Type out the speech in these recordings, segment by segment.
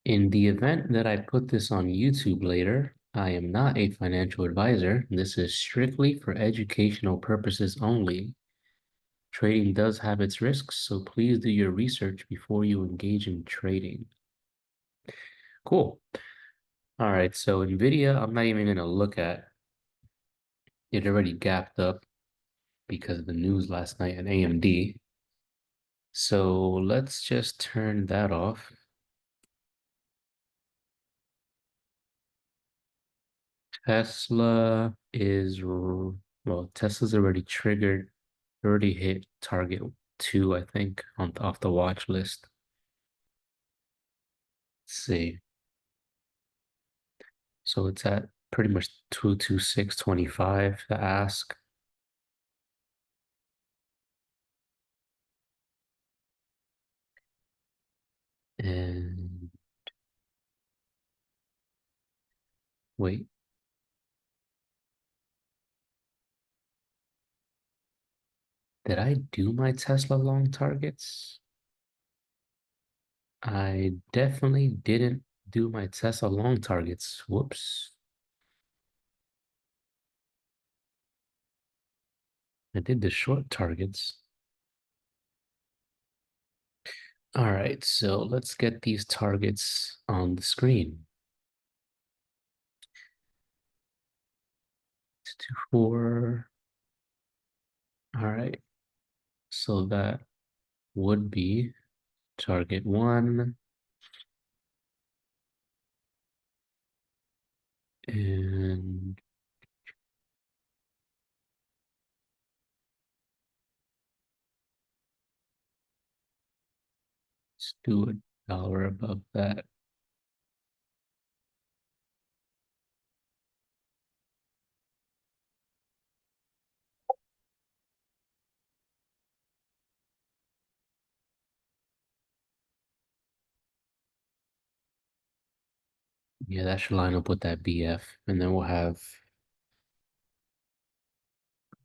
In the event that I put this on YouTube later, I am not a financial advisor. This is strictly for educational purposes only. Trading does have its risks, so please do your research before you engage in trading. Cool. All right, so NVIDIA, I'm not even going to look at. It already gapped up because of the news last night at AMD. So let's just turn that off. Tesla is, well, Tesla's already triggered, already hit target 2, I think, off the watch list. Let's see. So it's at pretty much 226.25 to ask. And wait, did I do my Tesla long targets? I definitely didn't do my Tesla long targets. Whoops. I did the short targets. All right, so let's get these targets on the screen. 2, 4. All right, so that would be target 1, and let's do $1 above that. Yeah, that should line up with that BF, and then we'll have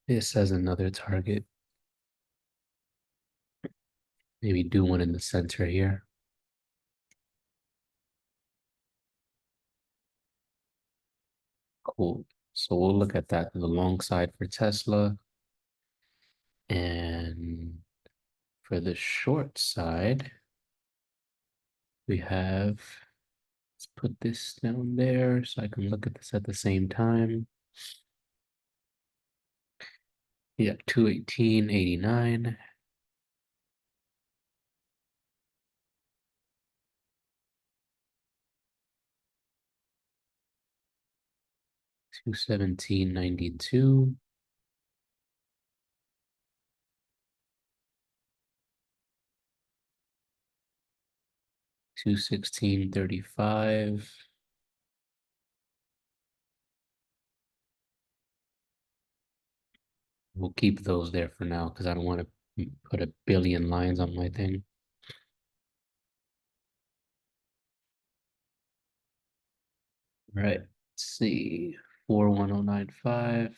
this as another target. Maybe do one in the center here. Cool. So we'll look at that to the long side for Tesla. And for the short side, we have, let's put this down there so I can look at this at the same time. Yeah, 218.89. 217.92. 216.35. We'll keep those there for now because I don't want to put a billion lines on my thing. All right, let's see. 41095.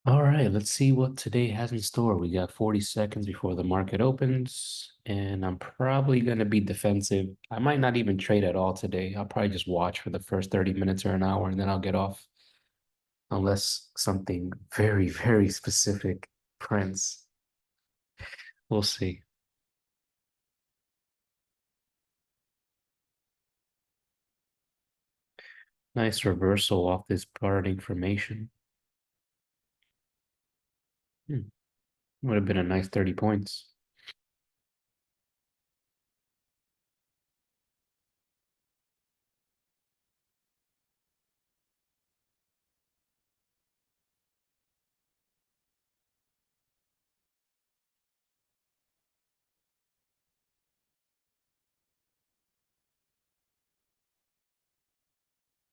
All right, let's see what today has in store. We got 40 seconds before the market opens, and I'm probably going to be defensive. I might not even trade at all today. I'll probably just watch for the first 30 minutes or an hour, and then I'll get off unless something very, very specific prints. We'll see. Nice reversal off this part information. Would have been a nice 30 points.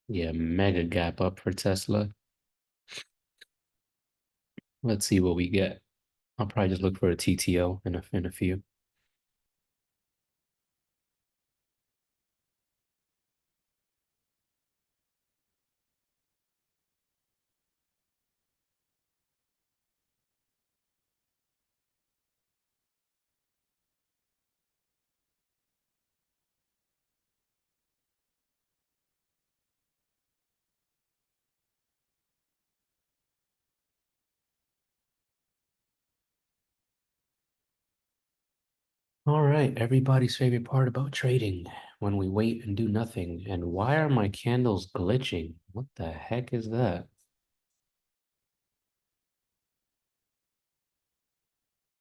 Yeah, mega gap up for Tesla. Let's see what we get. I'll probably just look for a TTO in a few. All right, everybody's favorite part about trading, when we wait and do nothing. And why are my candles glitching? What the heck is that?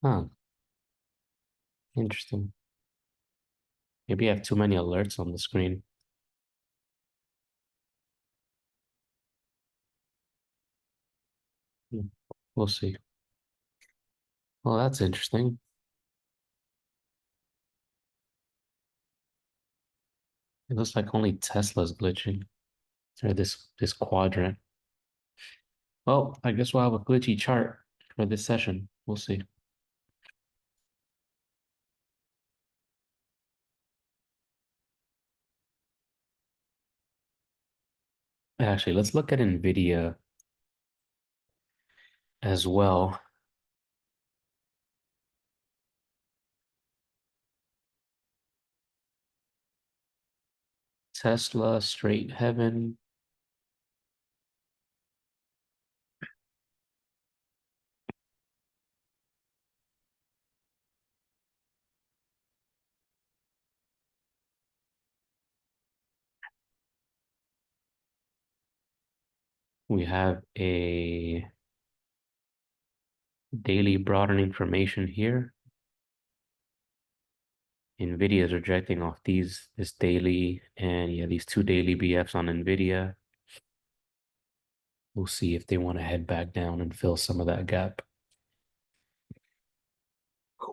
Huh, interesting. Maybe I have too many alerts on the screen. Hmm, we'll see. Well, that's interesting. It looks like only Tesla's glitching, or this quadrant. Well, I guess we'll have a glitchy chart for this session. We'll see. Actually, let's look at NVIDIA as well. Tesla, straight heaven. We have a daily broadening information here. NVIDIA is rejecting off this daily and yeah, these two daily BFs on NVIDIA. We'll see if they want to head back down and fill some of that gap.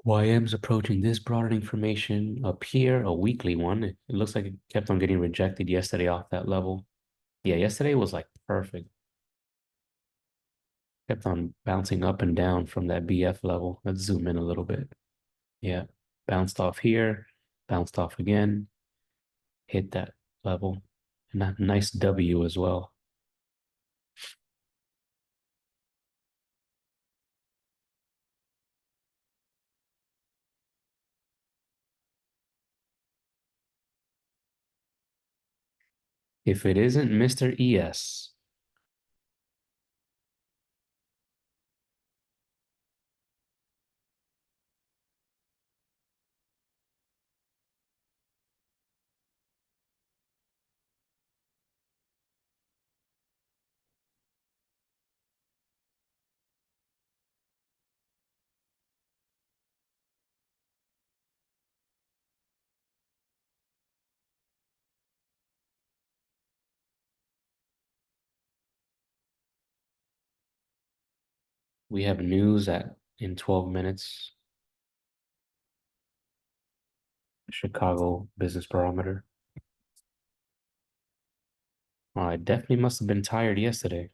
YM's approaching this broadening formation up here, a weekly one. It looks like it kept on getting rejected yesterday off that level. Yeah, yesterday was like perfect. Kept on bouncing up and down from that BF level. Let's zoom in a little bit. Yeah, bounced off here, bounced off again, hit that level. And that nice W as well. If it isn't Mr. ES, we have news at in 12 minutes, Chicago Business Barometer. I definitely must have been tired yesterday.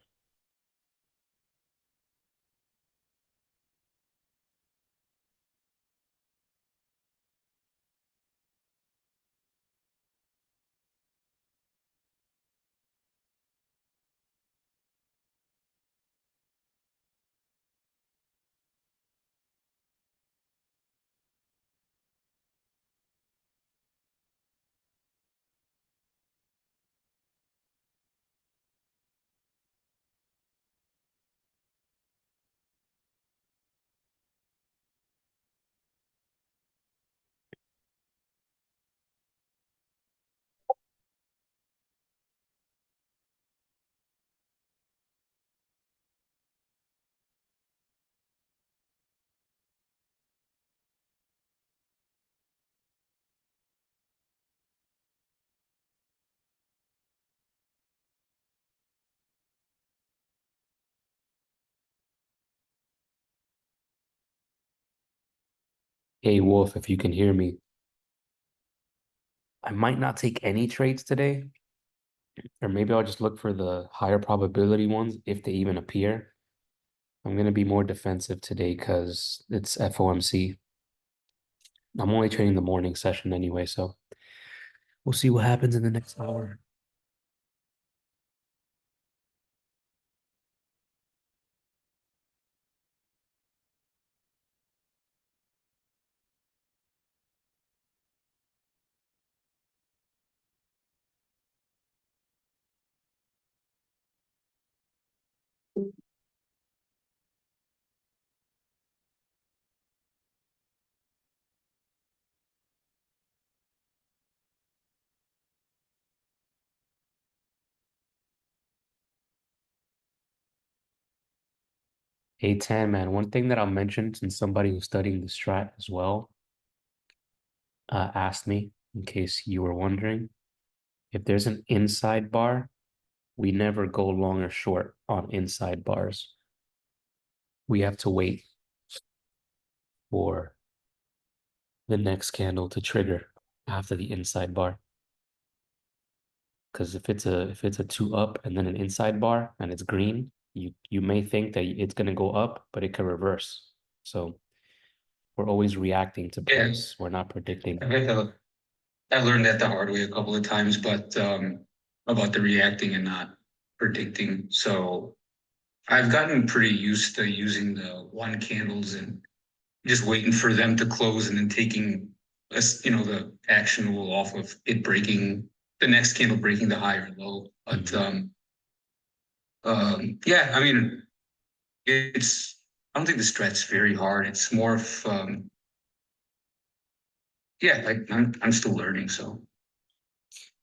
Hey, Wolf, if you can hear me, I might not take any trades today, or maybe I'll just look for the higher probability ones if they even appear. I'm going to be more defensive today because it's FOMC. I'm only trading the morning session anyway, so we'll see what happens in the next hour. A10, man. One thing that I'll mention, since somebody who's studying the strat as well asked me, in case you were wondering, if there's an inside bar, we never go long or short on inside bars. We have to wait for the next candle to trigger after the inside bar. Because if it's a two up and then an inside bar and it's green, you may think that it's gonna go up, but it could reverse. So we're always reacting to Yeah, price. We're not predicting. I learned that the hard way a couple of times, but about the reacting and not predicting. So I've gotten pretty used to using the one candles and just waiting for them to close and then taking the actionable off of it breaking the next candle breaking the higher low. But Mhm. yeah, I mean it's I don't think the stret's very hard. It's more of yeah, like I'm still learning, so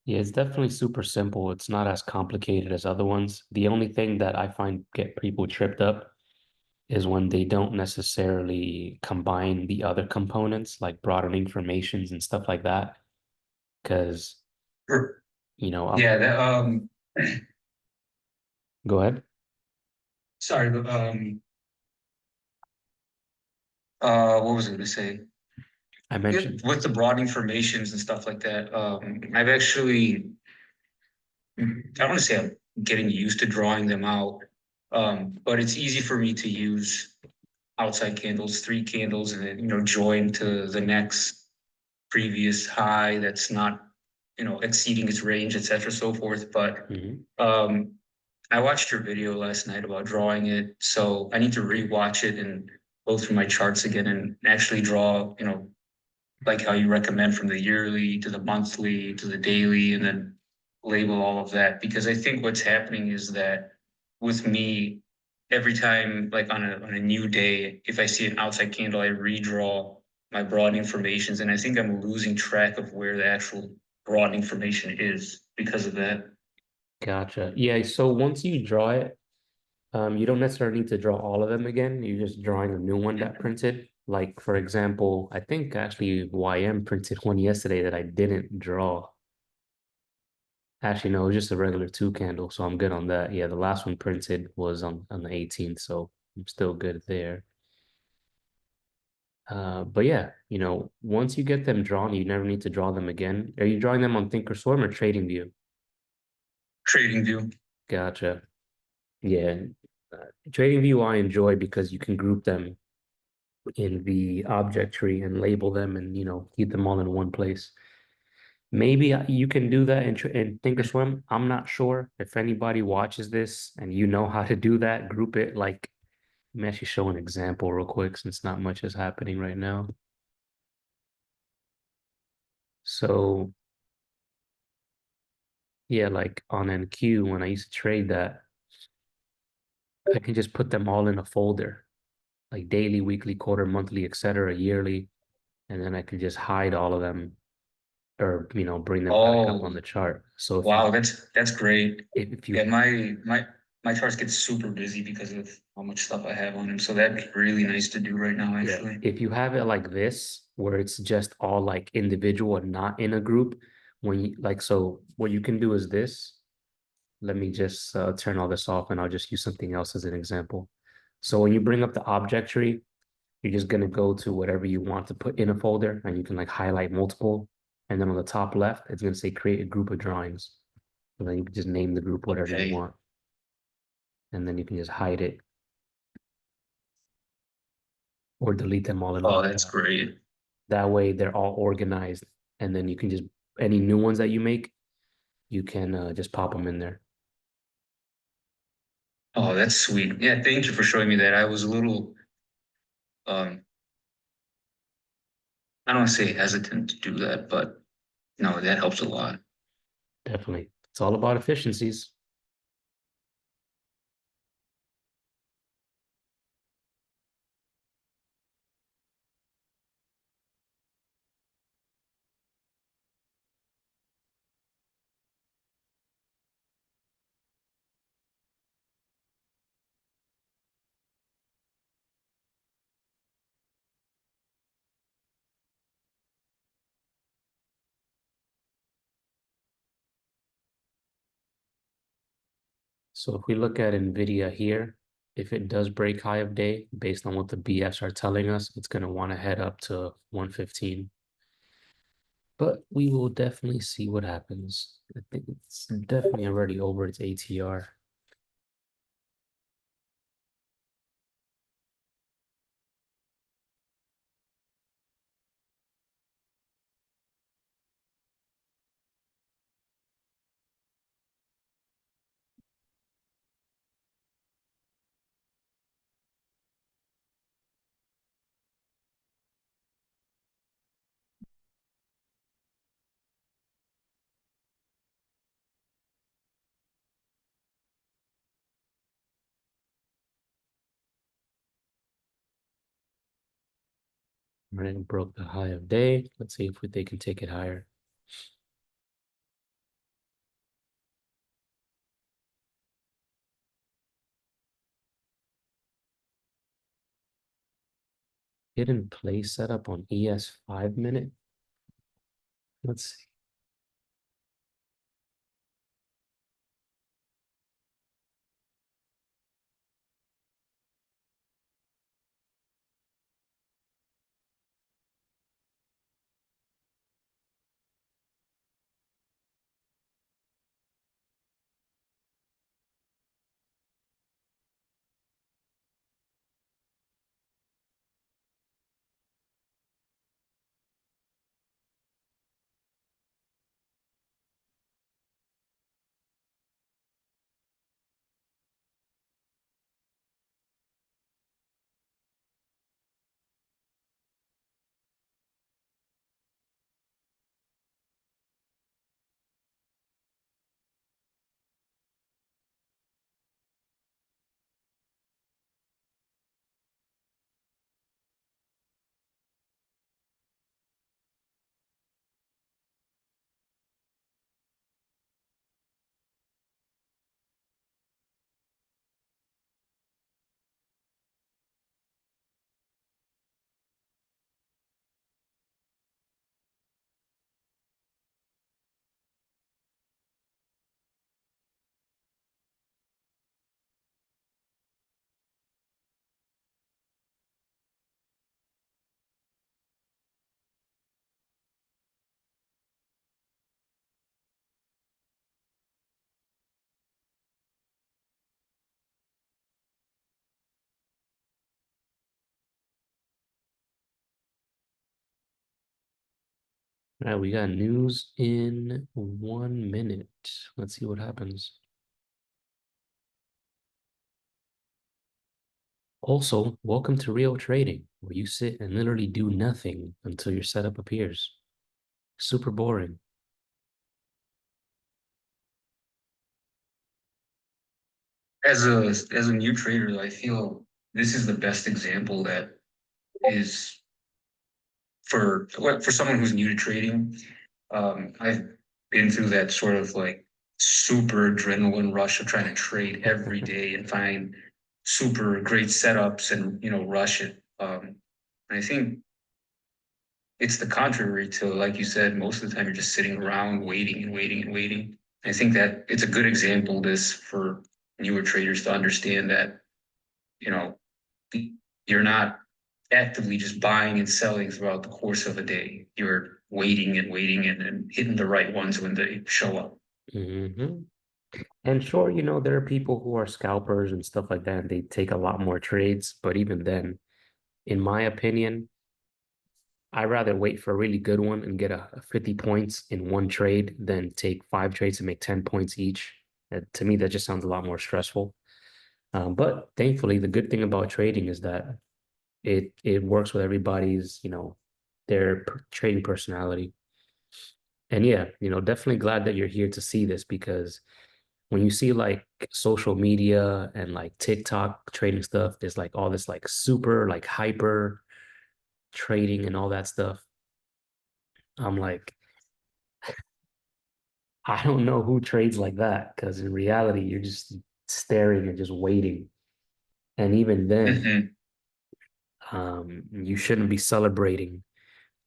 Yeah, it's definitely super simple. It's not as complicated as other ones. The only thing that I find get people tripped up is when they don't necessarily combine the other components like broadening formations and stuff like that. Because, er, I'll yeah, that go ahead. sorry, but what was I gonna say? I Yeah, mentioned, with the broadening formations and stuff like that, I've actually I don't want to say I'm getting used to drawing them out, but it's easy for me to use outside candles, three candles, and then join to the next previous high that's not exceeding its range, etc., so forth. But mhm. um, I watched your video last night about drawing it, so I need to rewatch it and go through my charts again and actually draw, like how you recommend from the yearly to the monthly to the daily and then label all of that. Because I think what's happening is that with me, every time like on a new day, if I see an outside candle, I redraw my broadening formations. And I think I'm losing track of where the actual broadening formation is because of that. Gotcha. Yeah, so once you draw it, you don't necessarily need to draw all of them again. You're just drawing a new one that printed. Like, for example, I think actually YM printed one yesterday that I didn't draw. Actually, no, it was just a regular two candle, so I'm good on that. Yeah, the last one printed was on the 18th, so I'm still good there. But yeah, once you get them drawn, you never need to draw them again. Are you drawing them on Thinkorswim or TradingView? Trading view. Gotcha. Yeah, TradingView I enjoy because you can group them in the object tree and label them and keep them all in one place. Maybe you can do that in Thinkorswim. I'm not sure if anybody watches this and you know how to do that. Group it like let me actually show an example real quick since not much is happening right now. So yeah, like on NQ when I used to trade that, I can just put them all in a folder, like daily, weekly, quarter, monthly, etc., yearly, and then I can just hide all of them or bring them back up on Oh, the chart. So if you wow, that's great. if Yeah, you my charts get super busy because of how much stuff I have on them. So that'd be really nice to do right now, yeah, actually. if you have it like this, where it's just all like individual and not in a group, when you like, so what you can do is this. Let me just turn all this off and I'll just use something else as an example. So when you bring up the object tree, you're just gonna go to whatever you want to put in a folder and you can like highlight multiple. And then on the top left, it's gonna say create a group of drawings. And then you can just name the group whatever you Okay. want. And then you can just hide it or delete them all in Oh, one that's shot. great. That way they're all organized. And then you can just, any new ones that you make, you can just pop them in there. Oh, that's sweet. Yeah, thank you for showing me that. I was a little, um, I don't want to say hesitant to do that, but no, that helps a lot. Definitely. It's all about efficiencies. So if we look at NVIDIA here, if it does break high of day, based on what the BFs are telling us, it's going to want to head up to 115. But we will definitely see what happens. I think it's definitely already over its ATR. Right, it broke the high of day. Let's see if they can take it higher. Hidden play setup on ES 5 minute. Let's see. All right, we got news in 1 minute. Let's see what happens. Also, welcome to real trading, where you sit and literally do nothing until your setup appears. Super boring. As a new trader, I feel this is the best example that is for someone who's new to trading. I've been through that sort of like super adrenaline rush of trying to trade every day and find super great setups and rush it. I think it's the contrary to, like you said, most of the time you're just sitting around waiting and waiting and waiting. I think that it's a good example this for newer traders to understand that you know you're not actively just buying and selling throughout the course of a day. You're waiting and waiting and hitting the right ones when they show up. Hmm. And sure, there are people who are scalpers and stuff like that, and they take a lot more trades. But even then, in my opinion, I'd rather wait for a really good one and get a 50 points in one trade than take 5 trades to make 10 points each. To me, that just sounds a lot more stressful. But thankfully, the good thing about trading is that it works with everybody's, their trading personality. And yeah, definitely glad that you're here to see this because when you see like social media and like TikTok trading stuff, there's like all this like super like hyper trading and all that stuff. I'm like, I don't know who trades like that because in reality, you're just staring and just waiting. And even then, Mm-hmm. you shouldn't be celebrating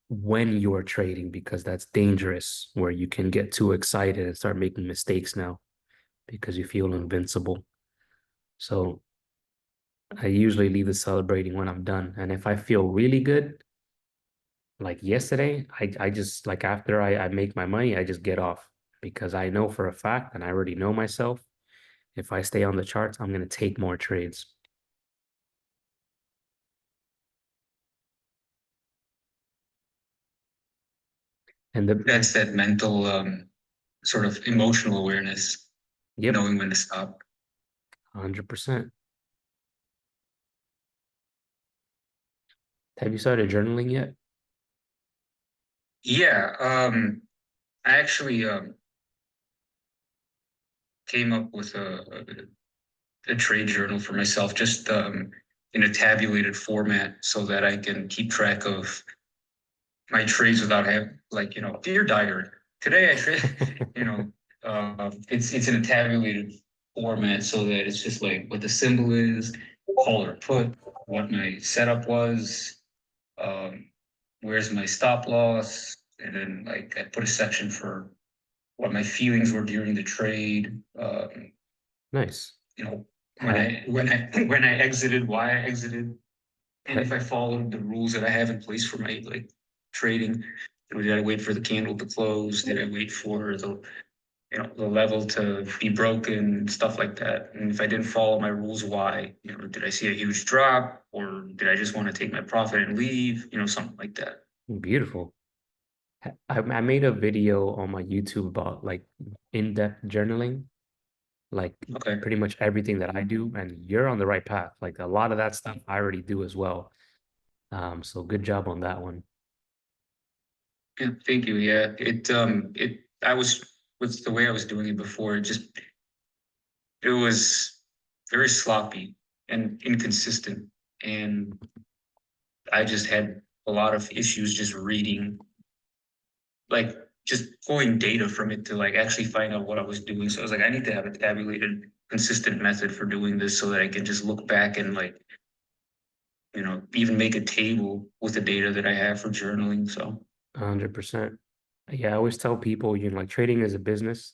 when you are trading because that's dangerous, where you can get too excited and start making mistakes now because you feel invincible. So I usually leave the celebrating when I'm done. And if I feel really good, like yesterday, I just like after I make my money, I just get off because I know for a fact and I already know myself. If I stay on the charts, I'm gonna take more trades. And That's that mental, sort of emotional awareness, yep, knowing when to stop. 100%. Have you started journaling yet? Yeah, I actually came up with a trade journal for myself, just in a tabulated format, so that I can keep track of my trades without having, like, dear diary. Today I trade, it's in a tabulated format, so that it's just like what the symbol is, call or put, what my setup was, um, where's my stop loss, and then like I put a section for what my feelings were during the trade. Nice. You know, when Ha, I when I when I exited, why I exited, and ha, if I followed the rules that I have in place for my like trading. Did I wait for the candle to close? Did I wait for the level to be broken, stuff like that? And if I didn't follow my rules, why? Did I see a huge drop, or did I just want to take my profit and leave? Something like that. beautiful. I made a video on my YouTube about like in-depth journaling, like Okay. pretty much everything that I do, and you're on the right path. Like a lot of that stuff I already do as well. So good job on that one. Yeah, thank you. Yeah. I was with the way I was doing it before, it was very sloppy and inconsistent. And I just had a lot of issues just reading, like just pulling data from it to like actually find out what I was doing. So I was like, I need to have a tabulated, consistent method for doing this so that I can just look back and like, even make a table with the data that I have for journaling. So 100%. Yeah, I always tell people, like trading is a business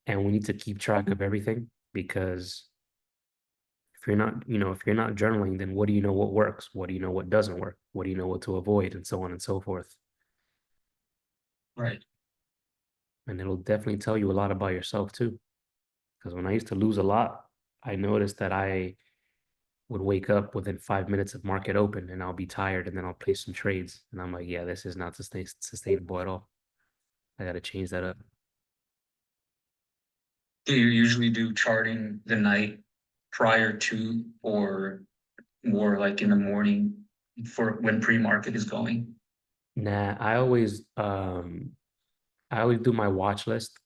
and we need to keep track of everything because if you're not journaling, then what do you know what works? What do you know what doesn't work? What do you know what to avoid and so on and so forth? right. And it'll definitely tell you a lot about yourself too. Because when I used to lose a lot, I noticed that I would wake up within 5 minutes of market open and I'll be tired and then I'll place some trades. And I'm like, yeah, this is not sustainable at all. I got to change that up. Do you usually do charting the night prior to, or more like in the morning for when pre-market is going? Nah, I always do my watch list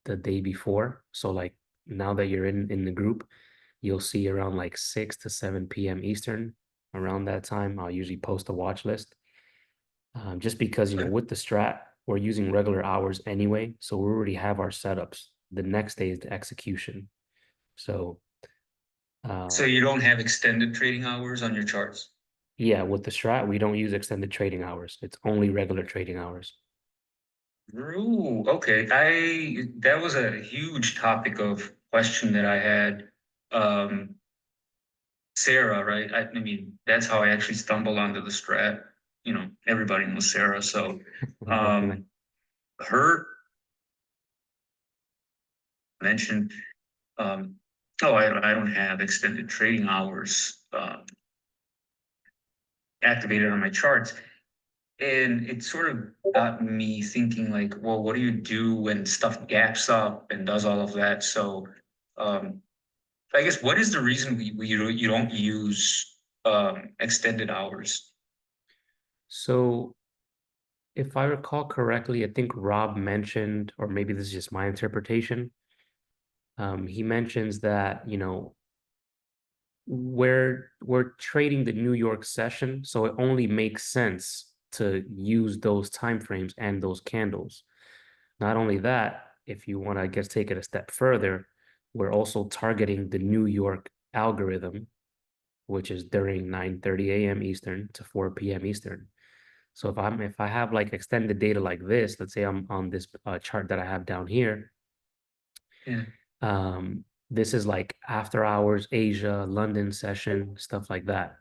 the day before. So like now that you're in the group, you'll see around like 6 to 7 p.m. Eastern. Around that time, I'll usually post a watch list. Just because, Okay. with the strat, we're using regular hours anyway, so we already have our setups. The next day is the execution. So, So uh, you don't have extended trading hours on your charts? yeah, with the strat, we don't use extended trading hours. It's only regular trading hours. Ooh, okay. That was a huge topic of question that I had. Um, Sarah, right? I mean, that's how I actually stumbled onto the strat. Everybody knows Sarah. So, Definitely. um, her mentioned, um, oh, I don't have extended trading hours activated on my charts. And it sort of got me thinking, like, well, what do you do when stuff gaps up and does all of that? So, um, I guess what is the reason you don't use extended hours? So, if I recall correctly, I think Rob mentioned, or maybe this is just my interpretation. He mentions that, we're trading the New York session, so it only makes sense to use those time frames and those candles. Not only that, if you want to, I guess, take it a step further, we're also targeting the New York algorithm, which is during 9:30 a.m. Eastern to 4 p.m. Eastern. So if I have like extended data like this, let's say I'm on this chart that I have down here, Yeah. This is like after hours, Asia, London session, stuff like that.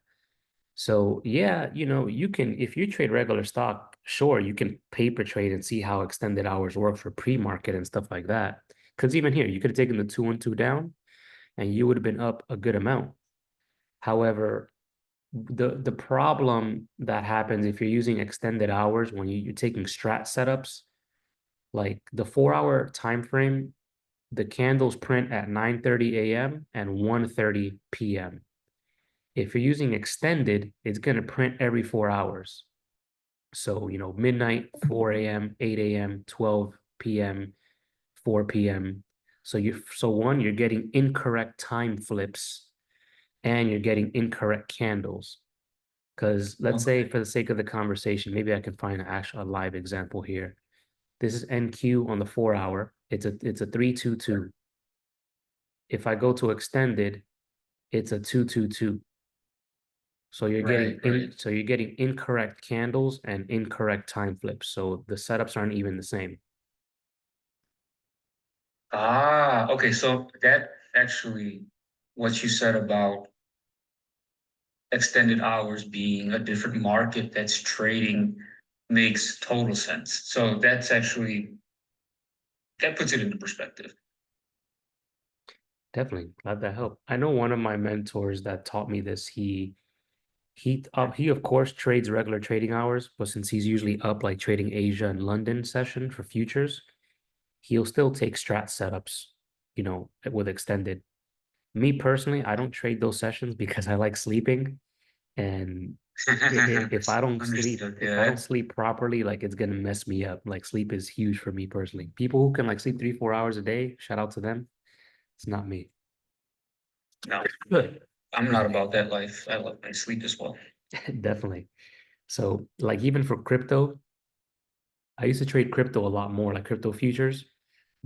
So yeah, you can, if you trade regular stock, sure, you can paper trade and see how extended hours work for pre-market and stuff like that. Because even here, you could have taken the 2-1-2 down and you would have been up a good amount. However, the problem that happens if you're using extended hours when you're taking strat setups, like the 4 hour time frame, the candles print at 9:30 a.m. and 1:30 p.m. If you're using extended, it's going to print every 4 hours. So, midnight, 4 a.m., 8 a.m., 12 p.m., 4 p.m. So one, you're getting incorrect time flips and you're getting incorrect candles. Because let's say Okay. for the sake of the conversation, maybe I can find a live example here. This is NQ on the 4 hour. It's a 3-2-2. If I go to extended, it's a 2-2-2. Right, right. So you're getting incorrect candles and incorrect time flips. So the setups aren't even the same. Ah, okay. So that actually, what you said about extended hours being a different market that's trading makes total sense. So that's actually, that puts it into perspective. Definitely glad that helped. I know one of my mentors that taught me this. He of course trades regular trading hours, but since he's usually up like trading Asia and London session for futures, he'll still take strat setups, with extended. Me personally, I don't trade those sessions because I like sleeping. And if I don't sleep, Understood. if I don't Yeah. sleep properly, like it's gonna mess me up. Like sleep is huge for me personally. People who can like sleep 3-4 hours a day, shout out to them. It's not me. No, Good. I'm Excuse not me. about that life. I love my sleep as well. Definitely. So like even for crypto, I used to trade crypto a lot more, like crypto futures.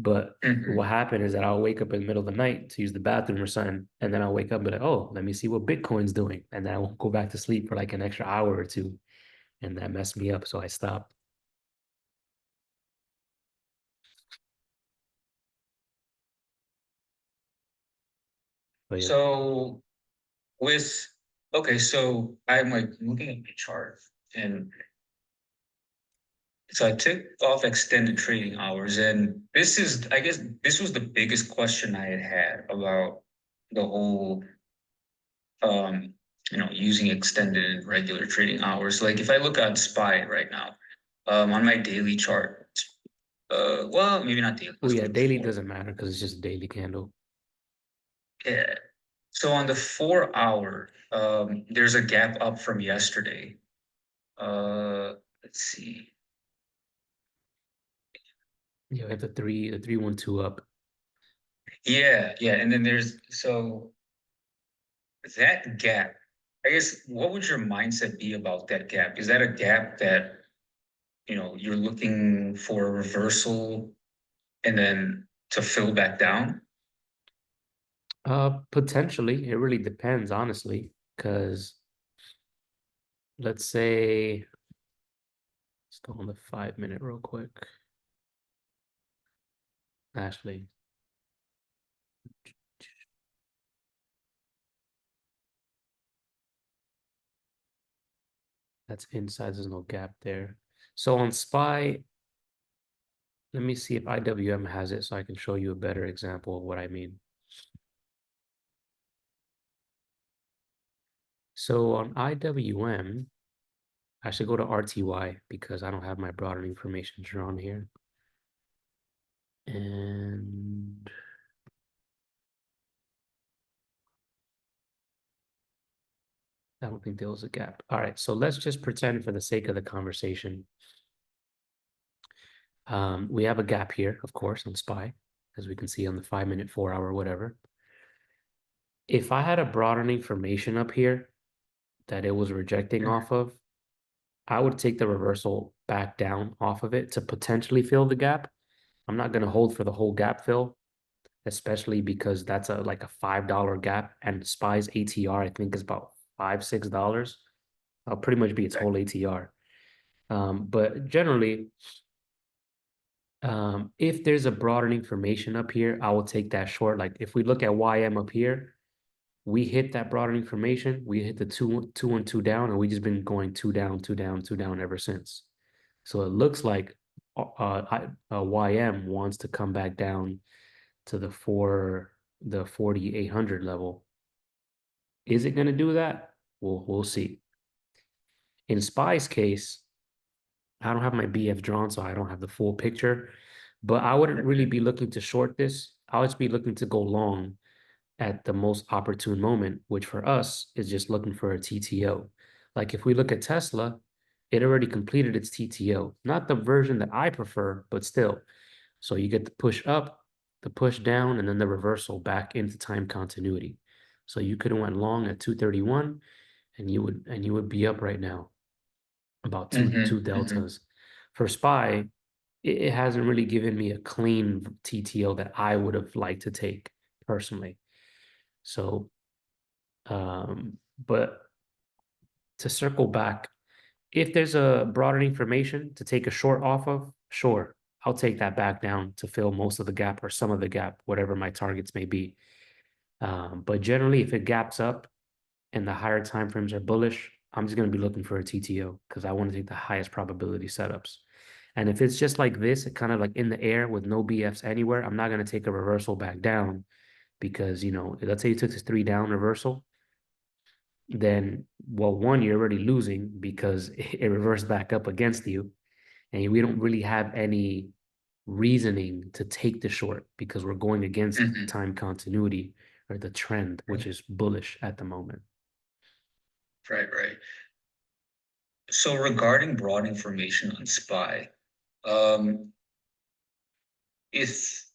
But what Hmm. happened is that I'll wake up in the middle of the night to use the bathroom or something, and then I'll wake up and be like, oh, let me see what Bitcoin's doing. And then I won't go back to sleep for like an extra hour or two. And that messed me up. So I stopped. But yeah. So with, okay, so I'm like looking at my chart and so I took off extended trading hours, and this is, I guess, this was the biggest question I had had about the whole, um, using extended and regular trading hours. Like if I look on SPY right now, on my daily chart, well, maybe not daily, Well, let's yeah, look at daily four. doesn't matter because it's just a daily candle. Yeah. So on the 4 hour, there's a gap up from yesterday. Let's see. Yeah, we have the 3-1-2 up. Yeah, yeah, and then there's so that gap, I guess, what would your mindset be about that gap? Is that a gap that, you're looking for a reversal and then to fill back down? Potentially, it really depends, honestly, because let's say let's go on the 5 minute real quick. Actually, that's inside. There's no gap there. So on SPY, let me see if IWM has it so I can show you a better example of what I mean. So on IWM, I should go to RTY because I don't have my broader information drawn here. And I don't think there was a gap. All right, so let's just pretend for the sake of the conversation. We have a gap here, of course, on SPY, as we can see on the 5 minute, 4 hour, whatever. If I had a broader information up here that it was rejecting off of, I would take the reversal back down off of it to potentially fill the gap. I'm not going to hold for the whole gap fill, especially because that's like a $5 gap and SPY's ATR, I think is about $5-6. I'll pretty much be its Okay. whole ATR. But generally, If there's a broadening formation up here, I will take that short. Like if we look at YM up here, we hit that broadening formation, we hit the two and two down, and we just been going two down, two down, two down ever since. So it looks like YM wants to come back down to the 4,800 level. Is it going to do that? We'll see. In SPY's case, I don't have my BF drawn, so I don't have the full picture, but I wouldn't really be looking to short this. I would be looking to go long at the most opportune moment, which for us is just looking for a TTO. Like if we look at Tesla, it already completed its TTO, not the version that I prefer, but still. So you get the push up, the push down, and then the reversal back into time continuity. So you could have went long at 231 and you would be up right now about two Hmm. deltas. For SPY, it hasn't really given me a clean TTO that I would have liked to take personally. So but to circle back, if there's a broader information to take a short off of, sure, I'll take that back down to fill most of the gap or some of the gap, whatever my targets may be. But generally, if it gaps up and the higher time frames are bullish, I'm just going to be looking for a TTO because I want to take the highest probability setups. And if it's just like this, it kind of like in the air with no BFs anywhere, I'm not going to take a reversal back down because, let's say you took this three down reversal, then, well, one, you're already losing because it reversed back up against you. And we don't really have any reasoning to take the short because we're going against Hmm. time continuity or the trend, which Right, is bullish at the moment. right, right. So regarding broad information on SPY, um, if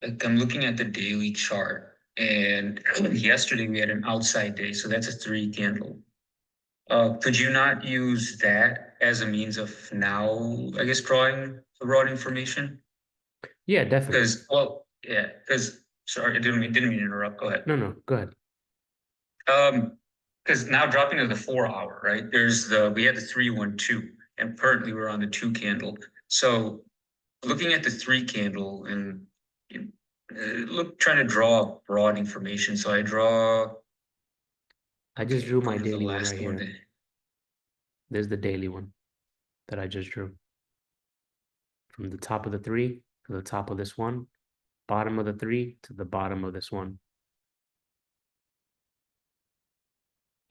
like I'm looking at the daily chart, and yesterday we had an outside day, so that's a three candle. Could you not use that as a means of now, I guess, drawing the broad information? Yeah, definitely. Because, well, yeah, because sorry, I didn't mean to interrupt. Go ahead. No, no, go ahead. Um, because now dropping to the 4 hour, right? We had the 312, and currently we're on the two candle. So looking at the three candle and you trying to draw broad information. So I draw, I just okay, drew go my to the daily one last right one. here. There's the daily one that I just drew from the top of the three to the top of this one, bottom of the three to the bottom of this one.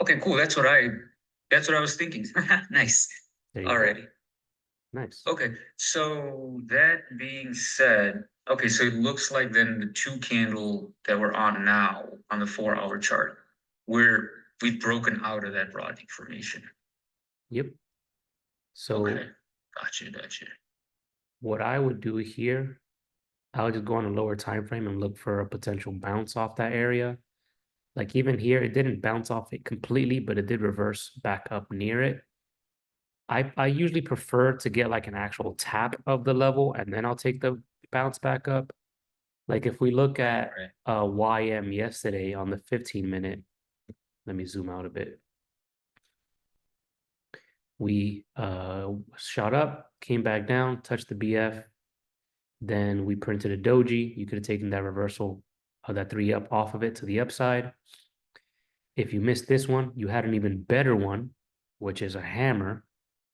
Okay, cool. That's what I was thinking. Nice. There you go. Alrighty. Nice. Okay. So that being said, okay, so it looks like then the two candle that we're on now on the 4 hour chart, we've broken out of that broad formation. Yep. So Okay. Gotcha, gotcha. what I would do here, I'll just go on a lower time frame and look for a potential bounce off that area. Like even here, it didn't bounce off it completely, but it did reverse back up near it. I usually prefer to get like an actual tap of the level and then I'll take the bounce back up. Like if we look Right, at right. YM yesterday on the 15 minute, let me zoom out a bit. We shot up, came back down, touched the BF, then we printed a doji. You could have taken that reversal of that three up off of it to the upside. If you missed this one, you had an even better one, which is a hammer,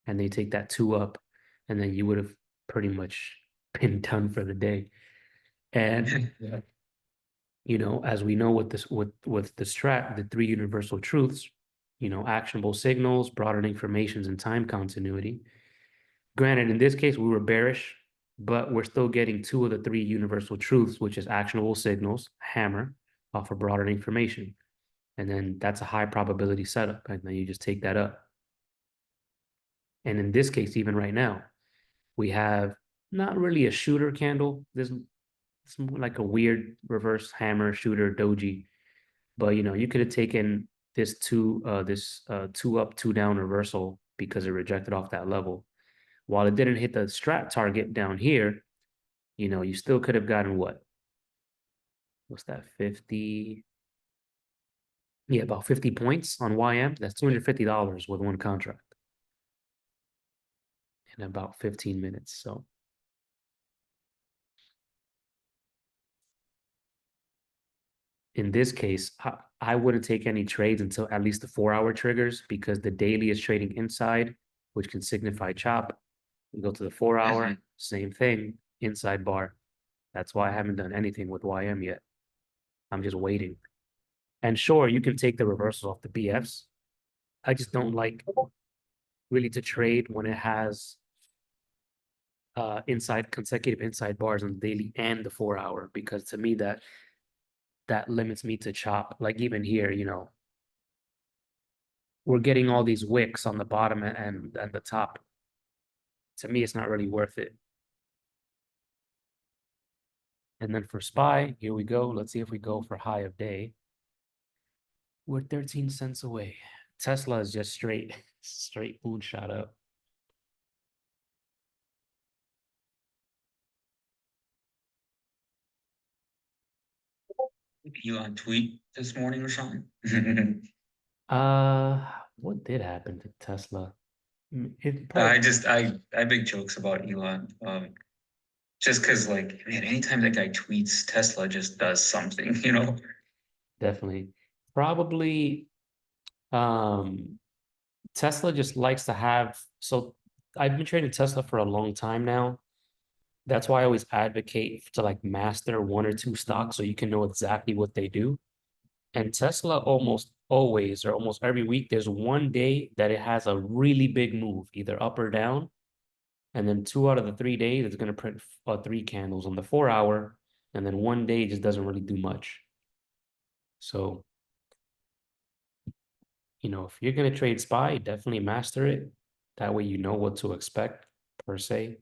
and they take that two up, and then you would have pretty much been done for the day. And Yeah. as we know with this with the strat, the three universal truths, actionable signals, broader informations, and time continuity. Granted, in this case, we were bearish, but we're still getting two of the three universal truths, which is actionable signals, hammer, off of broader information. And then that's a high probability setup. And then you just take that up. And in this case, even right now, we have not really a shooter candle. It's more like a weird reverse hammer shooter doji. But you could have taken this two up, two down reversal because it rejected off that level. While it didn't hit the strat target down here, you still could have gotten what? What's that? 50? Yeah, about 50 points on YM. That's $250 with one contract in about 15 minutes. So in this case, I wouldn't take any trades until at least the 4 hour triggers because the daily is trading inside, which can signify chop. We go to the 4 hour, Mhm. same thing, inside bar. That's why I haven't done anything with YM yet. I'm just waiting. And sure, you can take the reversals off the BFs. I just don't like really to trade when it has inside consecutive inside bars on the daily and the 4 hour because to me that limits me to chop. Like even here, we're getting all these wicks on the bottom and the top. To me, it's not really worth it. And then for SPY, here we go. Let's see if we go for high of day. We're 13 cents away. Tesla is just straight moonshot up. Elon tweet this morning or something. What did happen to Tesla? It I probably just I make jokes about Elon. Just because like man, anytime that guy tweets, Tesla just does something, you know? definitely probably um Tesla just likes to have so I've been trading Tesla for a long time now. That's why I always advocate to like master one or two stocks so you can know exactly what they do. And Tesla almost always or almost every week, there's one day that it has a really big move, either up or down. And then 2 out of the 3 days, it's going to print three candles on the 4 hour. And then one day just doesn't really do much. So, if you're going to trade SPY, definitely master it. That way you know what to expect per se.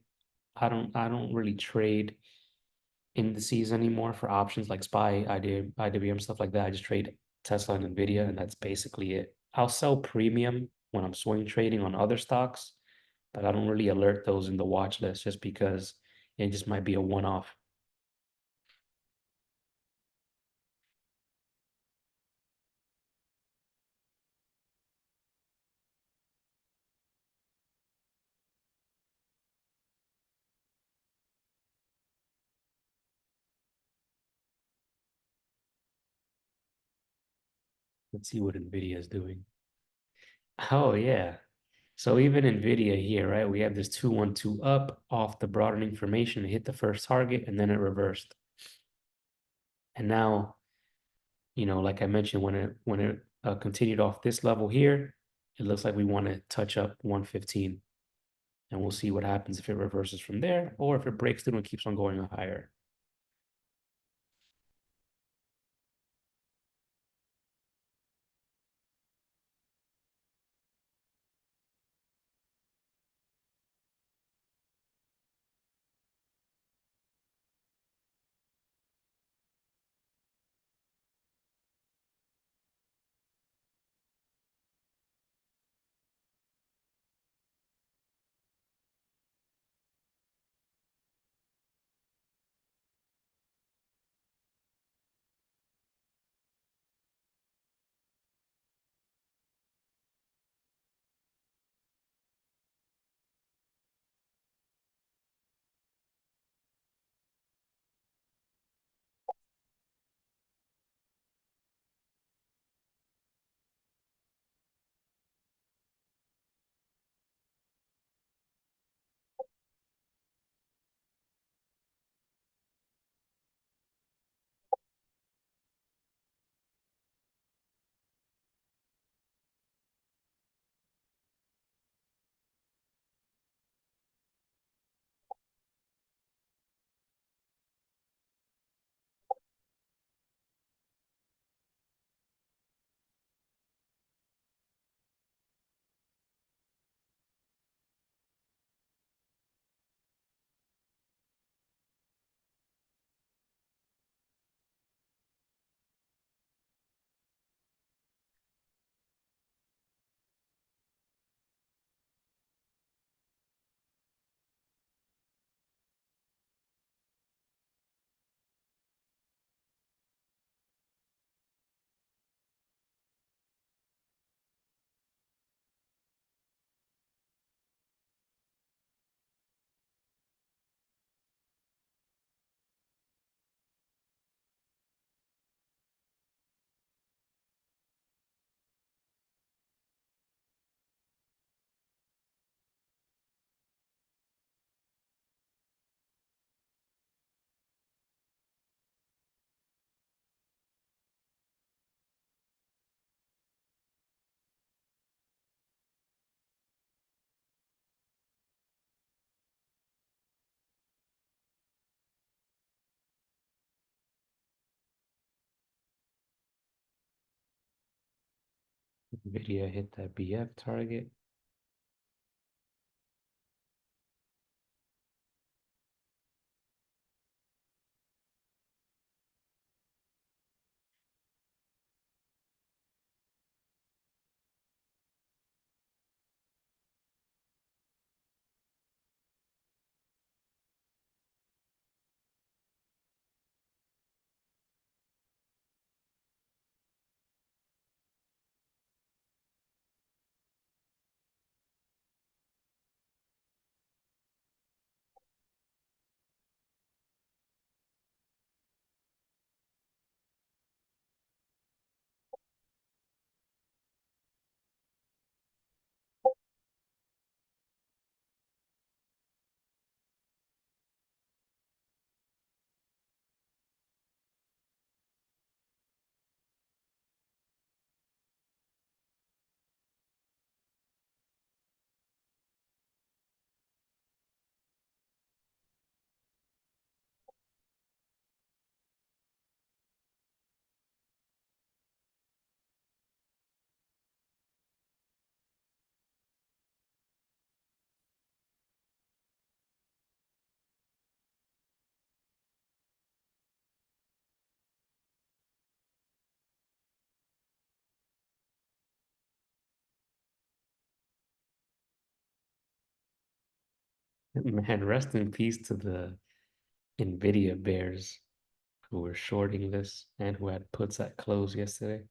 I don't really trade indices anymore for options like SPY, IWM, stuff like that. I just trade Tesla and Nvidia, and that's basically it. I'll sell premium when I'm swing trading on other stocks, but I don't really alert those in the watch list just because it just might be a one-off. Let's see what Nvidia is doing. Oh yeah. So even Nvidia here, right? We have this 212 up off the broadening formation. It hit the first target and then it reversed. And now like I mentioned, when it continued off this level here, it looks like we want to touch up 115, and we'll see what happens if it reverses from there or if it breaks through and keeps on going higher. Nvidia hit that BF target. Man, rest in peace to the Nvidia bears who were shorting this and who had puts at close yesterday.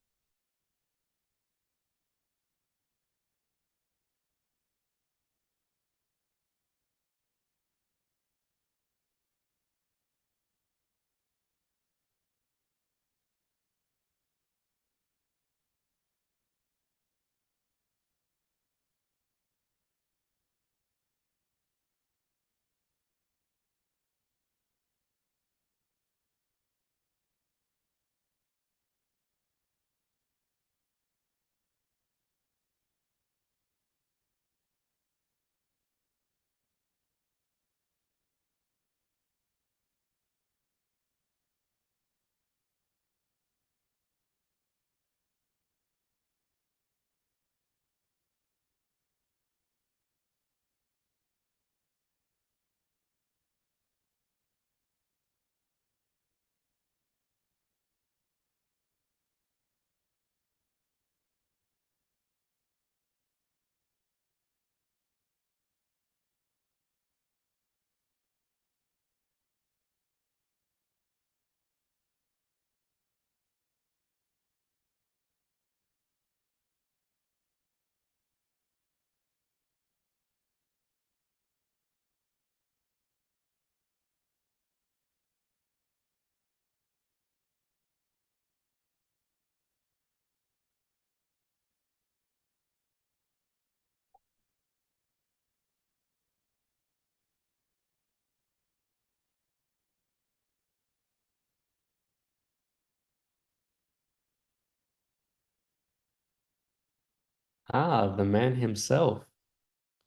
Ah, the man himself.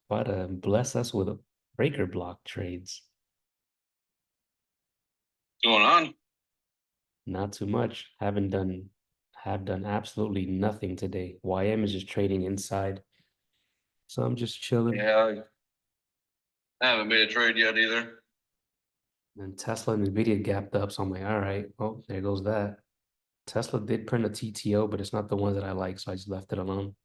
About to bless us with breaker block trades. What's going on? Not too much. Have done absolutely nothing today. YM is just trading inside. So I'm just chilling. Yeah, I haven't made a trade yet either. And Tesla and Nvidia gapped up. So I'm like, all right, oh, there goes that. Tesla did print a TTO, but it's not the one that I like, so I just left it alone.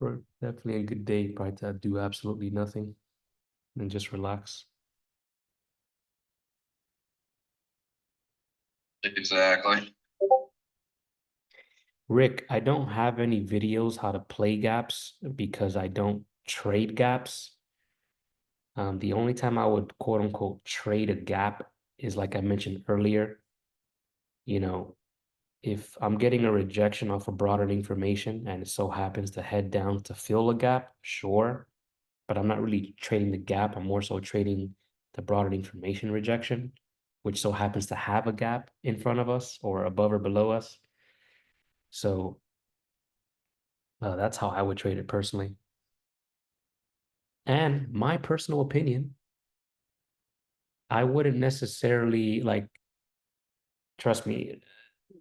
For definitely a good day, probably to do absolutely nothing and just relax. Exactly. Rick, I don't have any videos how to play gaps because I don't trade gaps. The only time I would quote unquote trade a gap is like I mentioned earlier, you know, if I'm getting a rejection off of broader information and it so happens to head down to fill a gap, sure, but I'm not really trading the gap. I'm more so trading the broader information rejection, which so happens to have a gap in front of us or above or below us. So that's how I would trade it personally. And my personal opinion, I wouldn't necessarily like, trust me,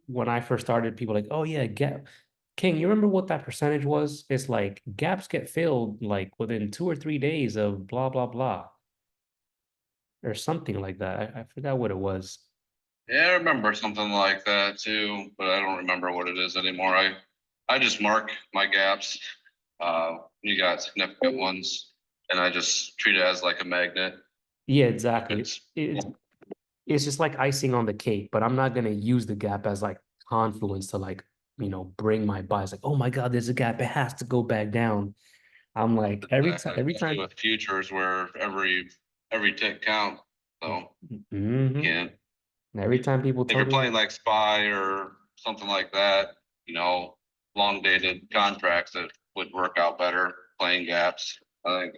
when I first started, people like, oh yeah, gap. King, you remember what that percentage was? It's like gaps get filled like within 2 or 3 days of blah blah blah or something like that. I forgot what it was. Yeah, I remember something like that too, but I don't remember what it is anymore. I just mark my gaps. You got significant ones, and I just treat it as like a magnet. Yeah, exactly. It's It's just like icing on the cake, but I'm not gonna use the gap as like confluence to like, bring my bias like, oh my God, there's a gap. It has to go back down. I'm like every especially time. with futures where every tick count. So you Hmm. can't Every time people if tell you're me, playing like SPY or something like that, you know, long dated contracts that would work out better playing gaps. I think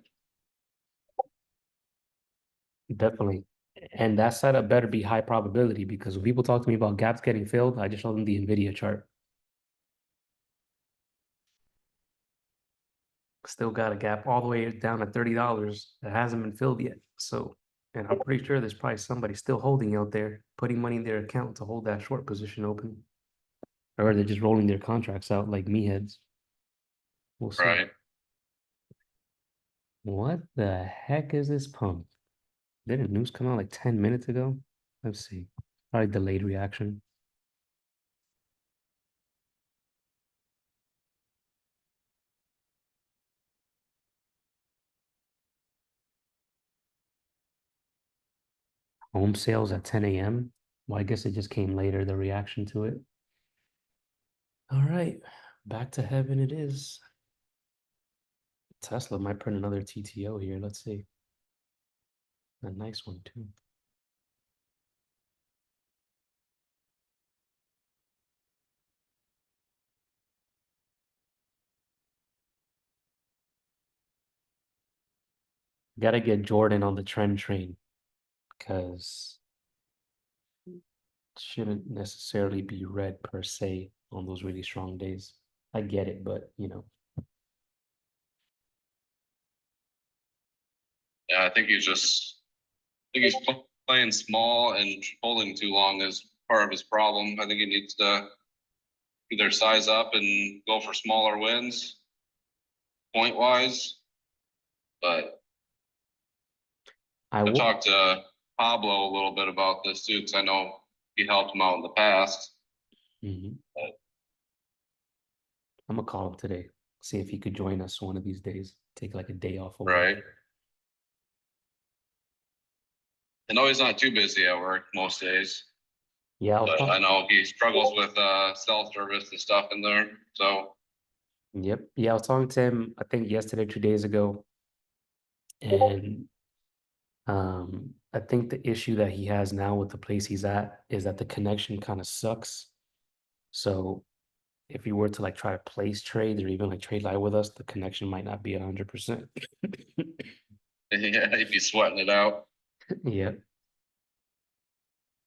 definitely. And that setup better be high probability because when people talk to me about gaps getting filled, I just show them the NVIDIA chart. Still got a gap all the way down to $30 that hasn't been filled yet. So, and I'm pretty sure there's probably somebody still holding out there, putting money in their account to hold that short position open. Or they're just rolling their contracts out like me heads. We'll see. right. What the heck is this pump? Didn't news come out like 10 minutes ago? Let's see. Probably delayed reaction. Home sales at 10 a.m. Well, I guess it just came later, the reaction to it. All right, back to heaven it is. Tesla might print another TTO here. Let's see. A nice one too. Gotta get Jordan on the trend train because shouldn't necessarily be red per se on those really strong days. I get it, but Yeah, I think he's playing small and holding too long is part of his problem. I think he needs to either size up and go for smaller wins point wise. But I I will. talked to Pablo a little bit about this too, because I know he helped him out in the past. Mhm. But, I'm gonna call him today, see if he could join us one of these days. Take like a day off of work. right. I know he's not too busy at work most days, Yeah, I'll but I talk. know he struggles with self-service and stuff in there. So Yep. Yeah, I was talking to him, I think yesterday, 2 days ago, and I think the issue that he has now with the place he's at is that the connection kind of sucks. So if you were to like try to place trades or even like trade live with us, the connection might not be 100%. yeah, he'd be sweating it out. Yeah,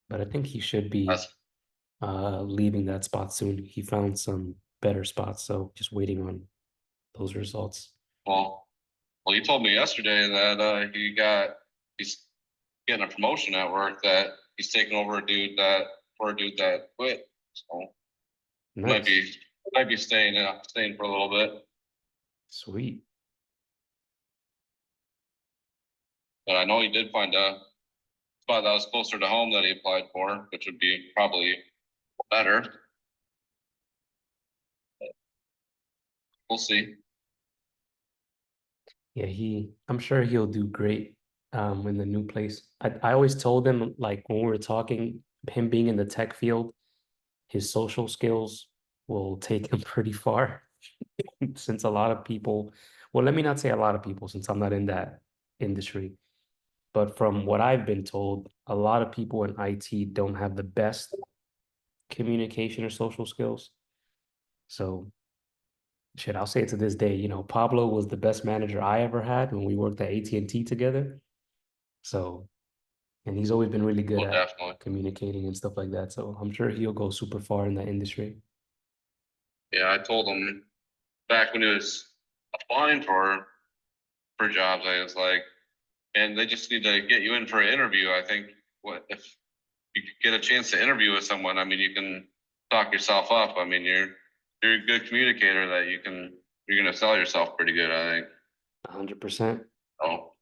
but I think he should be That's leaving that spot soon. He found some better spots, so just waiting on those results. well. Well, you told me yesterday that he's getting a promotion at work that he's taking over a dude that quit. So might Nice. be might be staying for a little bit. Sweet. But I know he did find a spot that was closer to home that he applied for, which would be probably better. We'll see. Yeah, I'm sure he'll do great in the new place. I always told him like when we were talking, him being in the tech field, his social skills will take him pretty far since a lot of people, well, let me not say a lot of people since I'm not in that industry, but from what I've been told, a lot of people in IT don't have the best communication or social skills. So shit, I'll say it to this day, Pablo was the best manager I ever had when we worked at AT&T together. So, and he's always been really good Well, at definitely. communicating and stuff like that. So I'm sure he'll go super far in that industry. Yeah, I told him back when he was applying for jobs, I was like, and they just need to get you in for an interview. I think what if you get a chance to interview with someone, I mean, you can talk yourself up. I mean, you're a good communicator that you're gonna sell yourself pretty good, I think. 100%. Oh,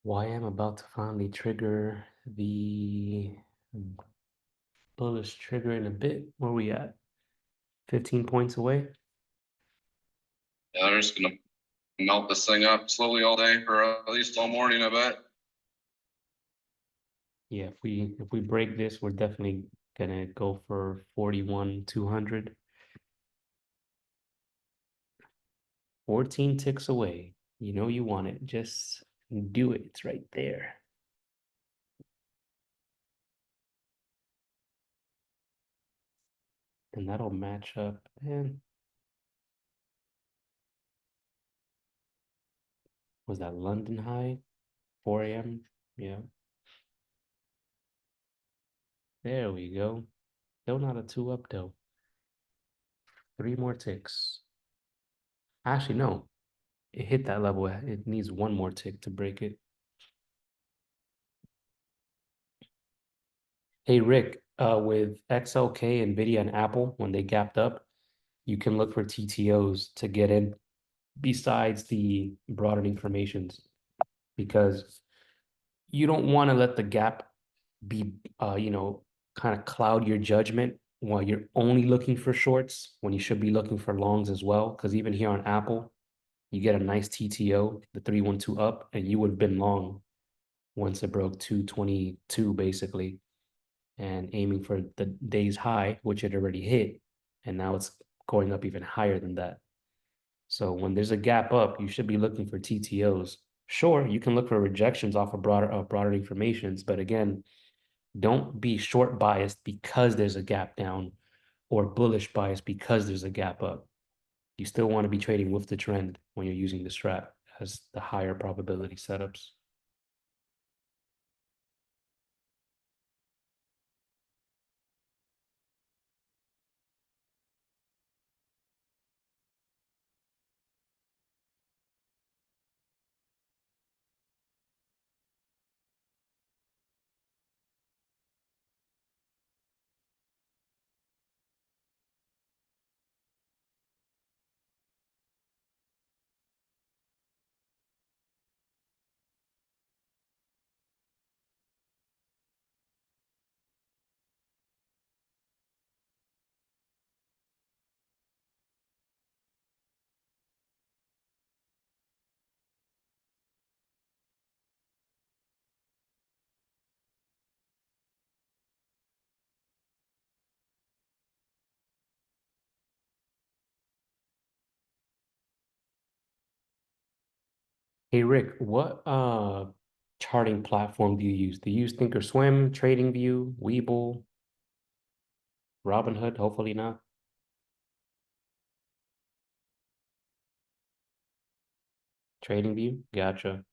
Why I'm about to finally trigger the bullish trigger in a bit. Where we at? 15 points away. yeah, they're just gonna melt this thing up slowly all day or at least all morning, I bet. Yeah, if we break this, we're definitely gonna go for 41,200. 14 ticks away. You know you want it. Just do it. It's right there. And that'll match up. And was that London high? 4 a.m. Yeah. There we go. Still not a 2 up though. 3 more ticks. Actually, no. It hit that level. It needs 1 more tick to break it. Hey Rick, with XLK, Nvidia, and Apple, when they gapped up, you can look for TTOs to get in besides the broader informations, because you don't want to let the gap be kind of cloud your judgment while you're only looking for shorts when you should be looking for longs as well. Because even here on Apple, you get a nice TTO, the 312 up, and you would have been long once it broke 222 basically, and aiming for the day's high, which it already hit, and now it's going up even higher than that. So when there's a gap up, you should be looking for TTOs. Sure, you can look for rejections off of broader informations, but again, don't be short biased because there's a gap down or bullish bias because there's a gap up. You still want to be trading with the trend when you're using the strat as the higher probability setups. Hey Rick, what charting platform do you use? Do you use Thinkorswim, TradingView, Webull, Robinhood? Hopefully not. TradingView? Gotcha.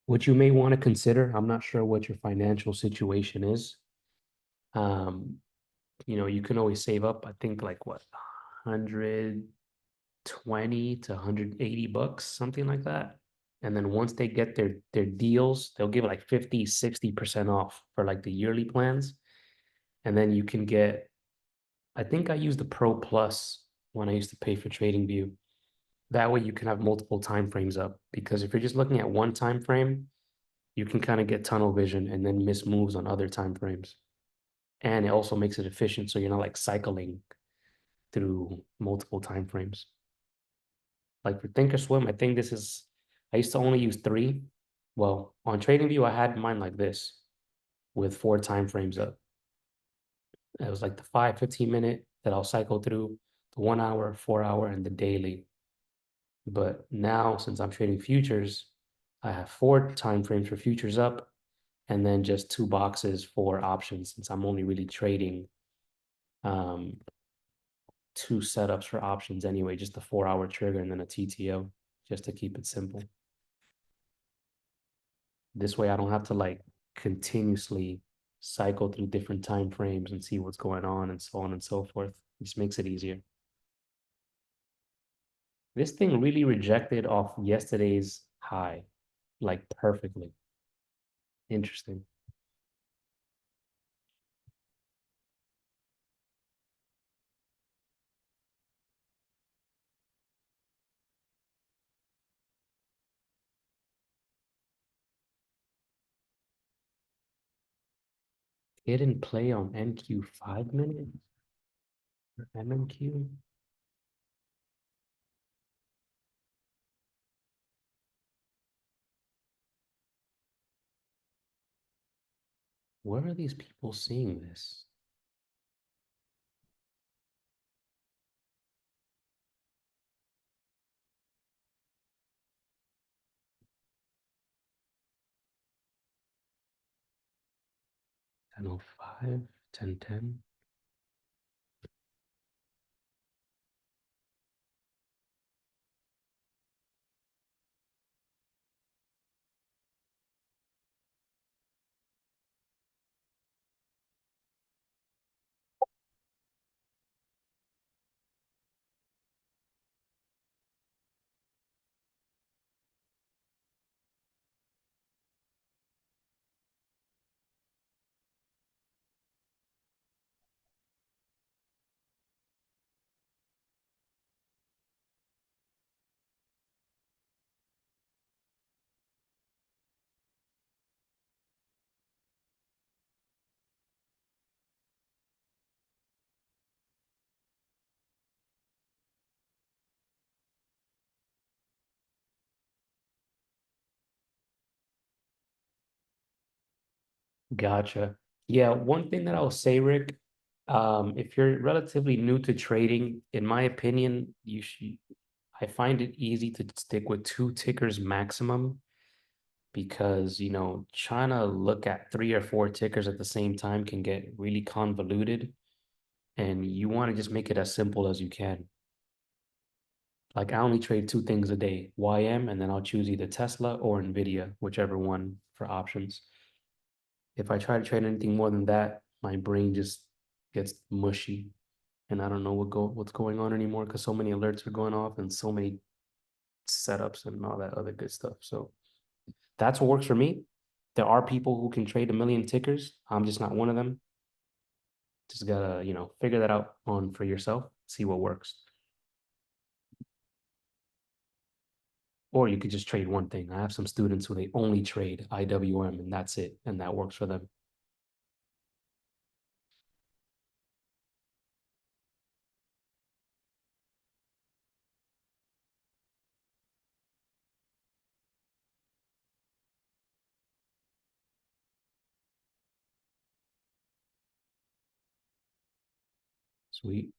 What you may want to consider, I'm not sure what your financial situation is. You can always save up, I think like what, 120 to 180 bucks, something like that. And then once they get their deals, they'll give like 50, 60% off for like the yearly plans. And then you can get, I think I used the Pro Plus when I used to pay for TradingView. That way you can have multiple time frames up, because if you're just looking at one time frame, you can kind of get tunnel vision and then miss moves on other time frames. And it also makes it efficient, so you're not like cycling through multiple time frames. Like for Thinkorswim, I think this is, I used to only use three. Well, on TradingView, I had mine like this with four time frames up. It was like the 5, 15 minute that I'll cycle through, the 1 hour, 4 hour, and the daily. But now, since I'm trading futures, I have four time frames for futures up, and then just two boxes for options, since I'm only really trading um, two setups for options anyway, just a 4 hour trigger and then a TTO, just to keep it simple. This way I don't have to like continuously cycle through different time frames and see what's going on and so on and so forth. It just makes it easier. This thing really rejected off yesterday's high, like perfectly. Interesting. Hidden play on NQ 5 minute or MNQ. Where are these people seeing this? Ten oh five, 10:10. Gotcha. Yeah, one thing that I'll say, Rick, if you're relatively new to trading, in my opinion, I find it easy to stick with two tickers maximum because, trying to look at three or four tickers at the same time can get really convoluted, and you want to just make it as simple as you can. Like I only trade two things a day, YM, and then I'll choose either Tesla or Nvidia, whichever one for options. If I try to trade anything more than that, my brain just gets mushy and I don't know what's going on anymore because so many alerts are going off and so many setups and all that other good stuff. So that's what works for me. There are people who can trade a million tickers. I'm just not one of them. Just gotta, figure that out on for yourself, see what works. Or you could just trade one thing. I have some students who they only trade IWM and that's it, and that works for them. Sweet.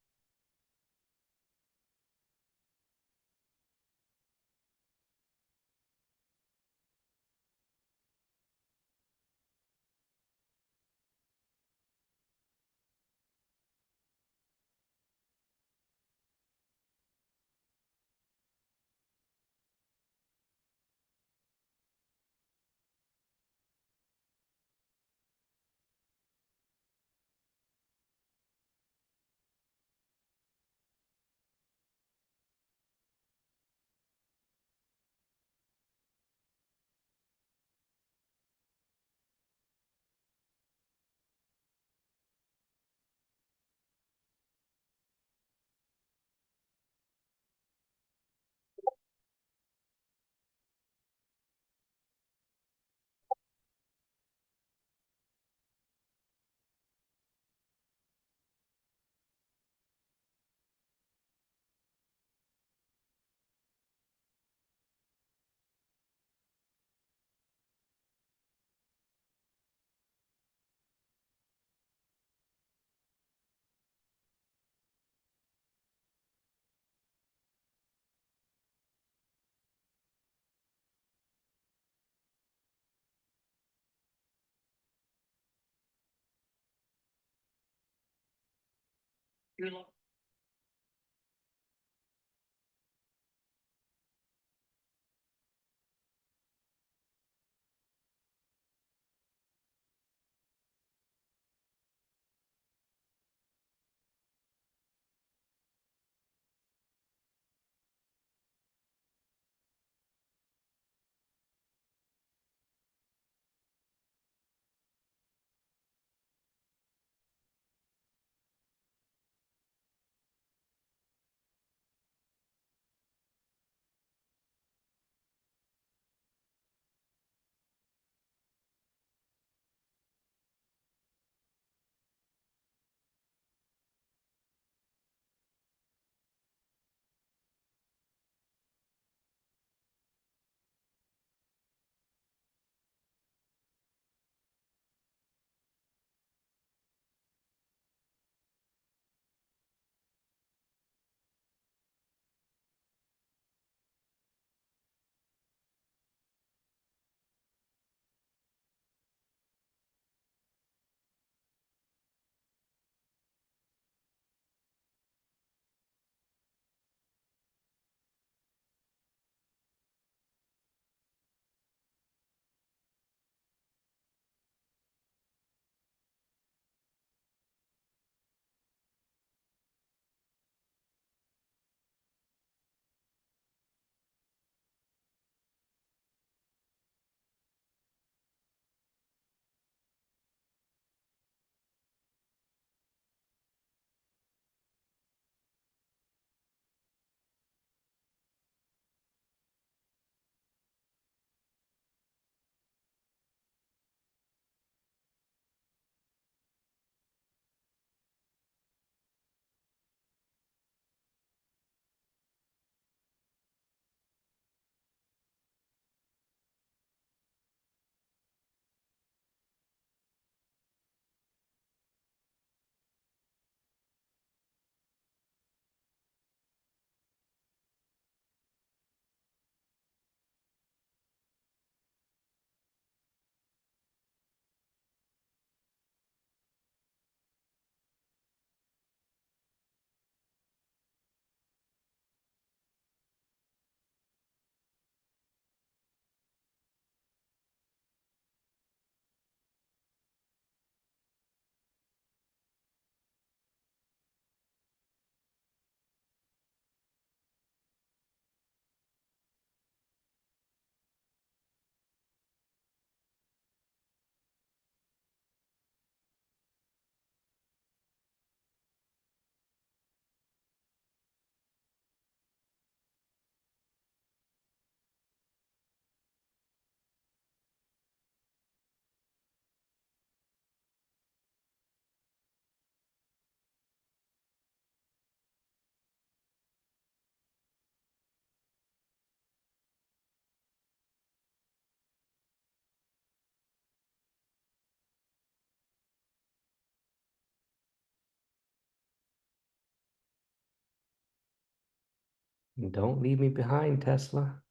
Don't leave me behind, Tesla.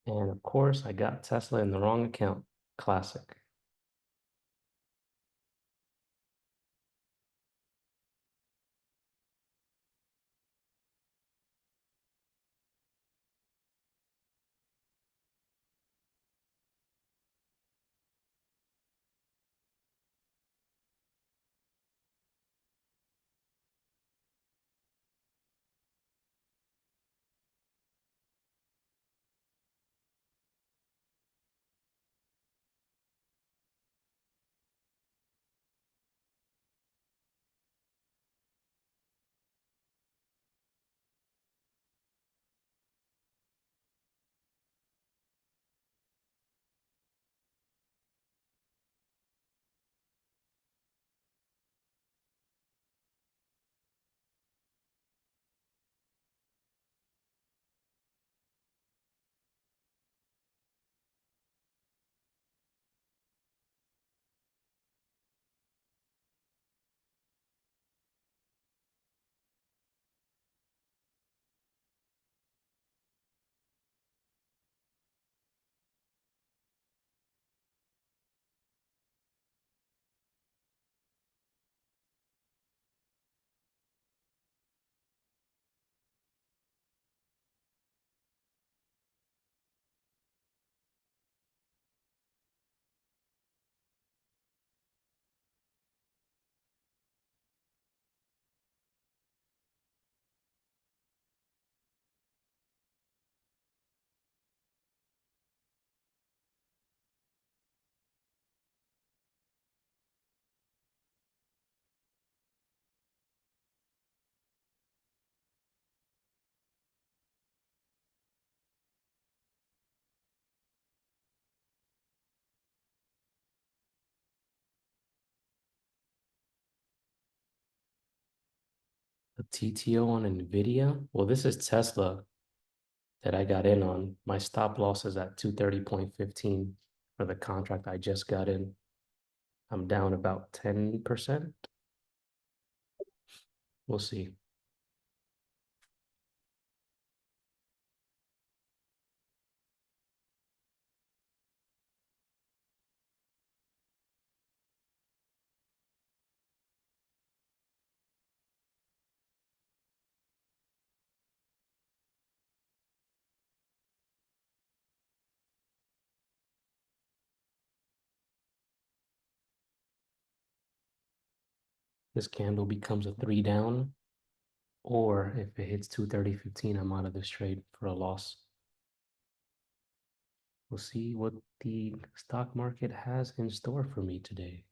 And of course, I got Tesla in the wrong account. Classic. A TTO on Nvidia? Well, this is Tesla that I got in on. My stop loss is at 230.15 for the contract I just got in. I'm down about 10%. We'll see. This candle becomes a 3 down, or if it hits 230.15, I'm out of this trade for a loss. We'll see what the stock market has in store for me today.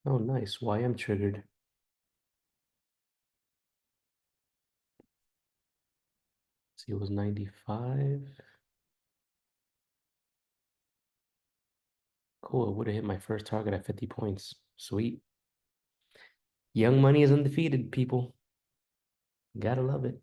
Oh, nice. YM triggered. See, it was 95. Cool. It would have hit my first target at 50 points. Sweet. Young money is undefeated, people. Gotta love it.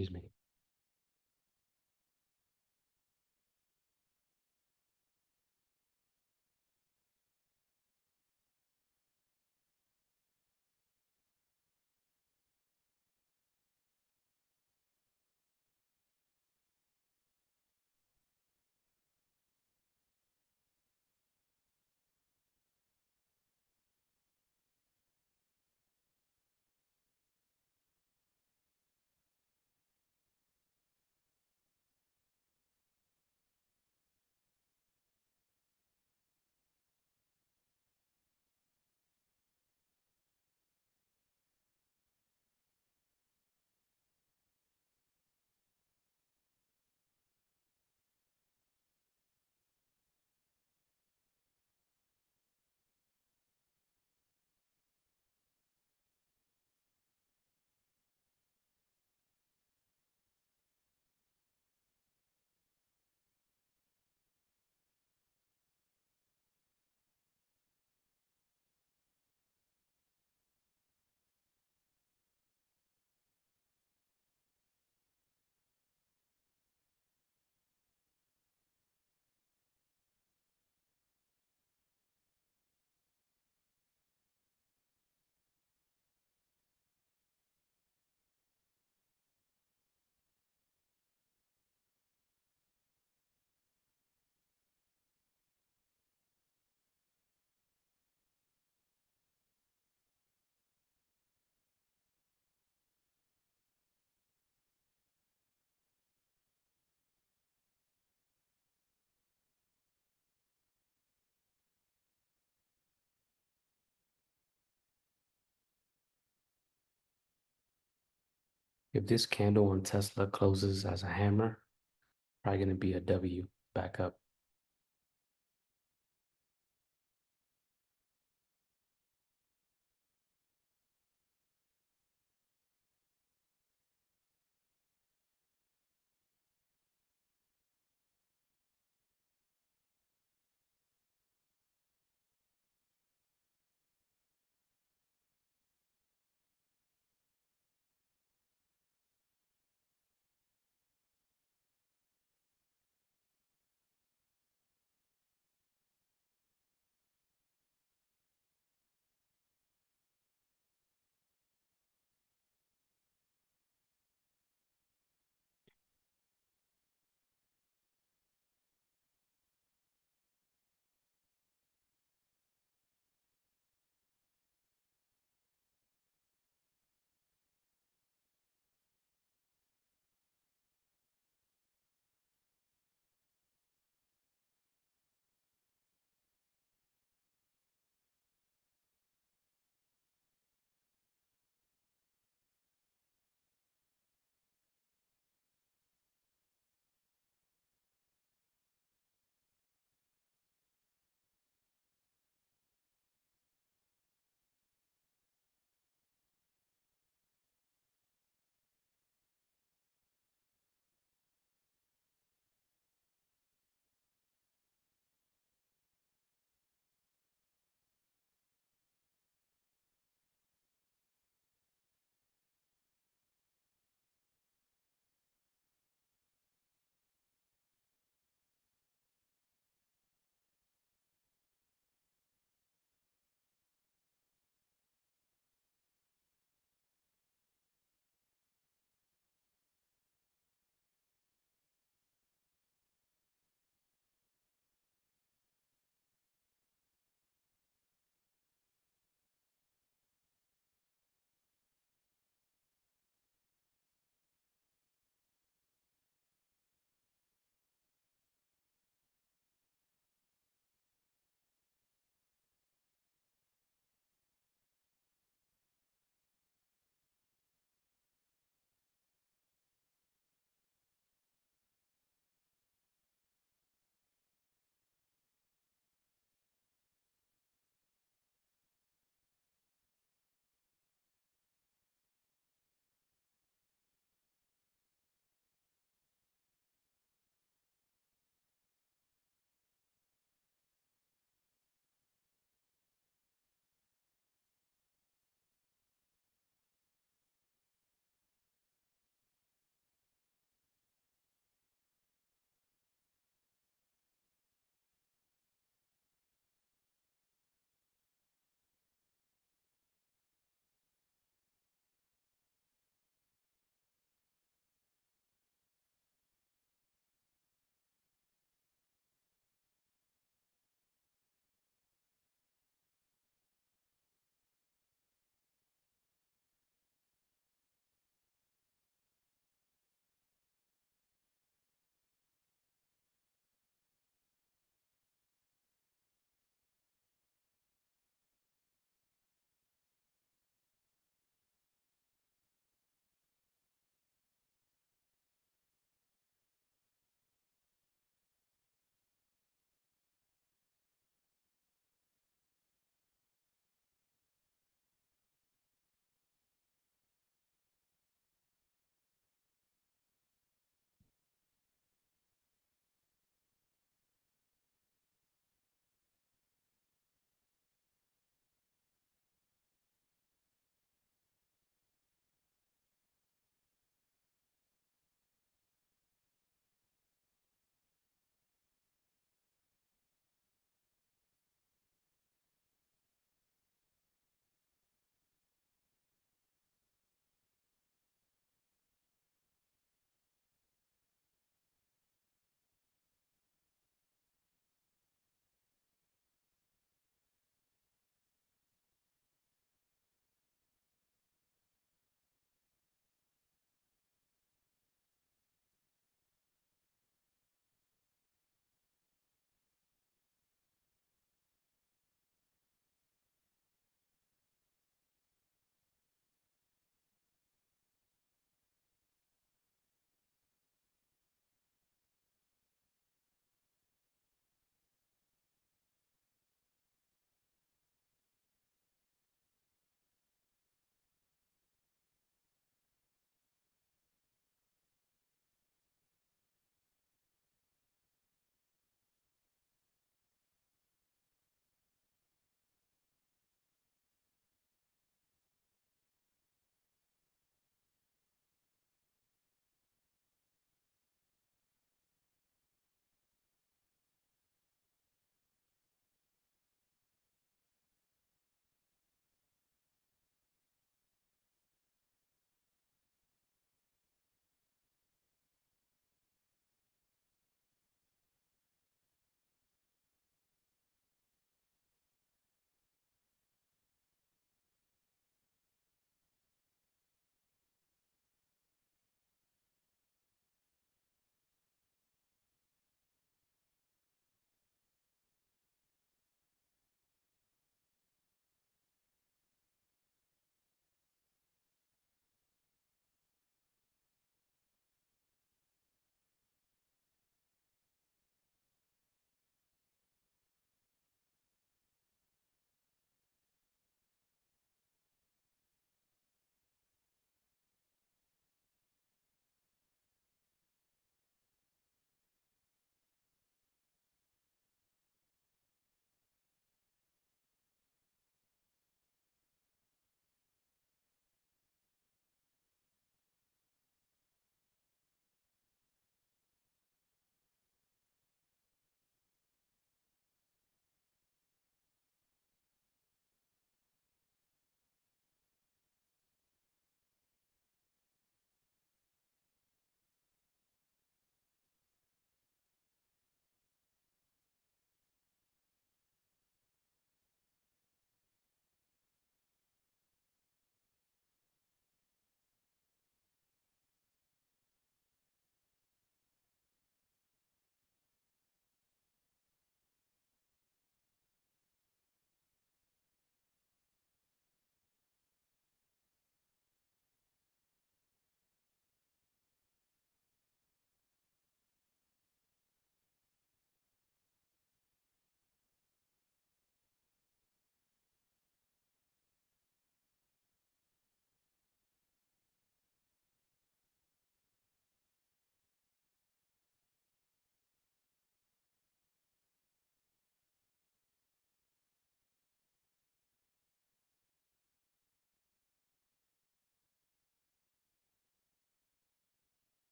Excuse me. If this candle on Tesla closes as a hammer, probably going to be a W back up.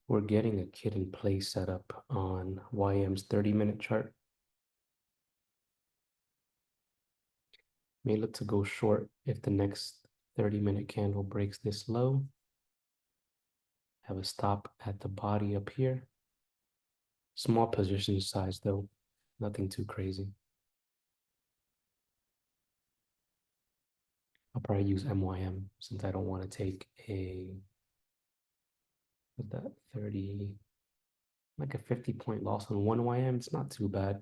we're getting a kid in play setup on YM's 30-minute chart. May look to go short if the next 30-minute candle breaks this low. Have a stop at the body up here. Small position size though, nothing too crazy. I'll probably use MYM since I don't want to take what's that, 30, like a 50-point loss on one YM. It's not too bad.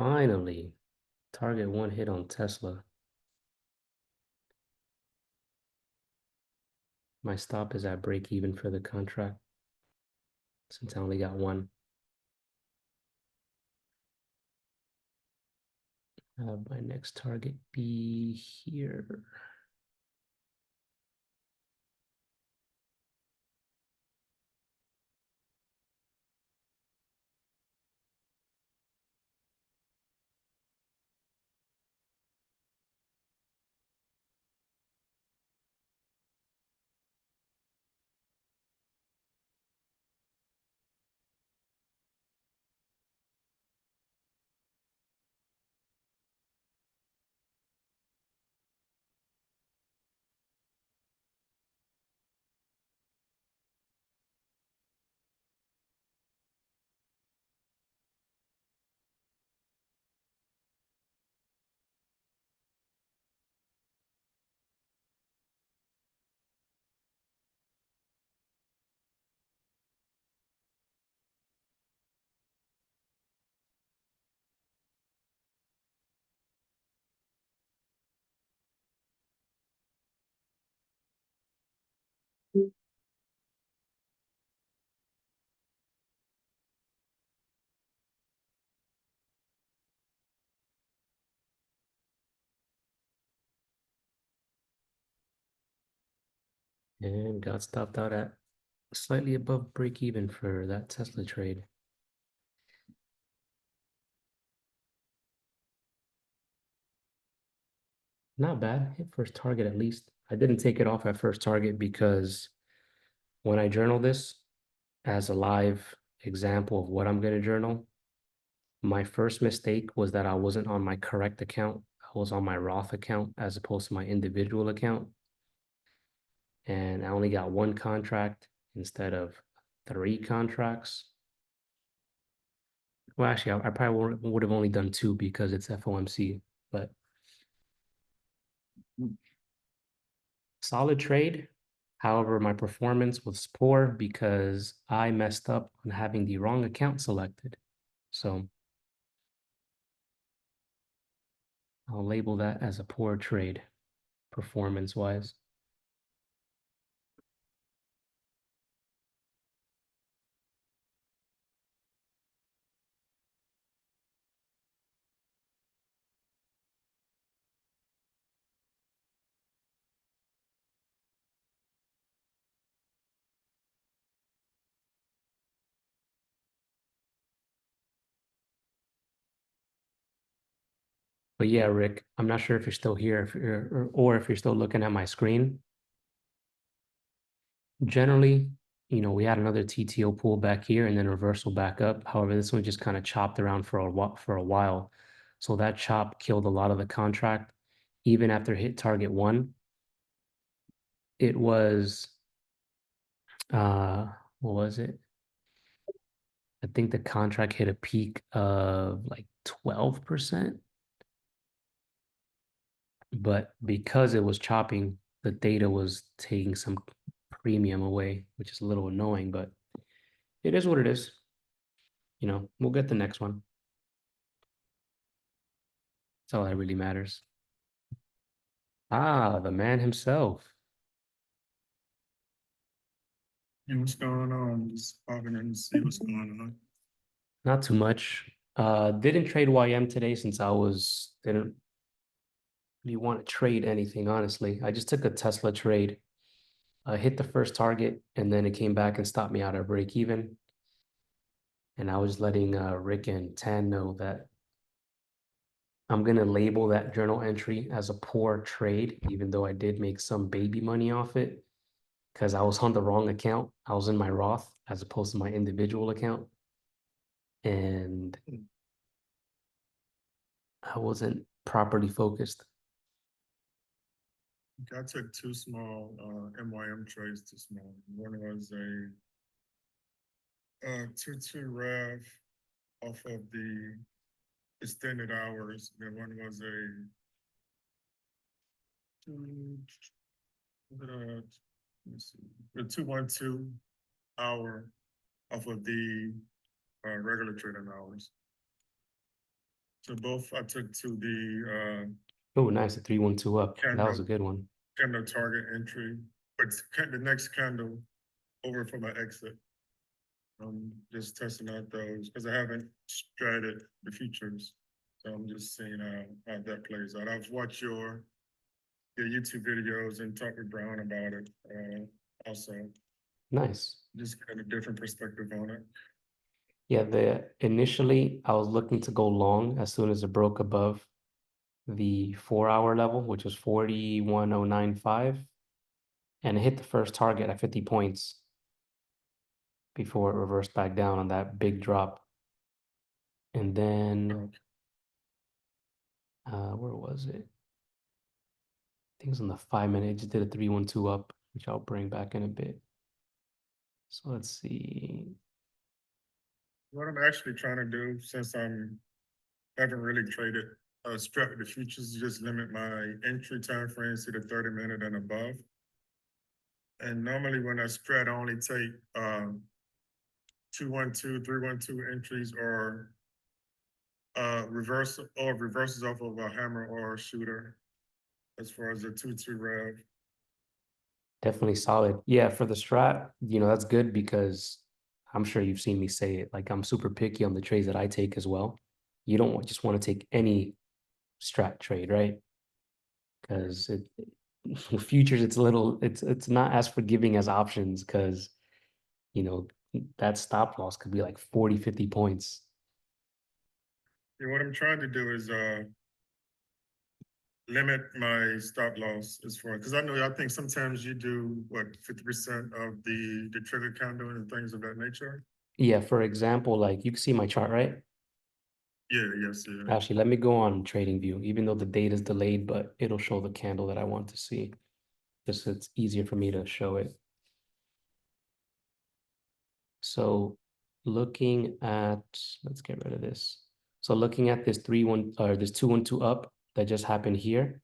Finally, target one hit on Tesla. My stop is at break even for the contract since I only got one. My next target be here. And got stopped out at slightly above break even for that Tesla trade. Not bad, hit first target at least. I didn't take it off at first target because when I journal this as a live example of what I'm going to journal, my first mistake was that I wasn't on my correct account. I was on my Roth account as opposed to my individual account. And I only got one contract instead of 3 contracts. Well, actually, I probably would have only done 2 because it's FOMC, but solid trade. However, my performance was poor because I messed up on having the wrong account selected. So I'll label that as a poor trade, performance-wise. But yeah, Rick, I'm not sure if you're still here or if you're still looking at my screen. Generally, we had another TTO pull back here and then reversal back up. However, this one just kind of chopped around for a while. So that chop killed a lot of the contract. Even after hit target one, it was, what was it? I think the contract hit a peak of like 12%. But because it was chopping, the data was taking some premium away, which is a little annoying, but it is what it is. We'll get the next one. That's all that really matters. Ah, the man himself. Hey, what's going on? Just popping in to see what's going on. Not too much. Didn't trade YM today since didn't really want to trade anything, honestly. I just took a Tesla trade. Hit the first target and then it came back and stopped me out at break even. And I was letting Rick and Tan know that I'm gonna label that journal entry as a poor trade, even though I did make some baby money off it, because I was on the wrong account. I was in my Roth as opposed to my individual account. And I wasn't properly focused. I took 2 small MYM trades this morning. One was a 2-2 rev off of the extended hours. Then one was a 2-1-2 hour off of the regular trading hours. So both I took to the Oh, nice, a 3-1-2 up. That was a candle, good one. candle target entry, but the next candle over for my exit. Just testing out those because I haven't strated the futures. So I'm just seeing how that plays out. I've watched your YouTube videos and talked with Brown about it. Also, Nice. just getting a different perspective on it. Yeah, initially I was looking to go long as soon as it broke above the 4-hour level, which was 41.095, and it hit the first target at 50 points before it reversed back down on that big drop. And then where was it? I think it was on the 5-minute. It just did a 3-1-2 up, which I'll bring back in a bit. So let's see. What I'm actually trying to do, since haven't really traded strap with the futures, is just limit my entry time frames to the 30-minute and above. And normally when I spread, I only take 2-1-2, 3-1-2 entries or reverses off of a hammer or a shooter as far as the 2-2 rev. Definitely solid. Yeah, for the strat, that's good because I'm sure you've seen me say it. Like, I'm super picky on the trades that I take as well. You don't just want to take any strat trade, right? Because futures, it's not as forgiving as options because that stop loss could be like 40, 50 points. Yeah, what I'm trying to do is limit my stop loss as far because I think sometimes you do what 50% of the trigger count and things of that nature. Yeah, for example, like you can see my chart, right? Yeah, yes, yeah. Actually, let me go on TradingView, even though the date is delayed, but it'll show the candle that I want to see. Just it's easier for me to show it. So looking at, let's get rid of this. So looking at this 2-1-2 up that just happened here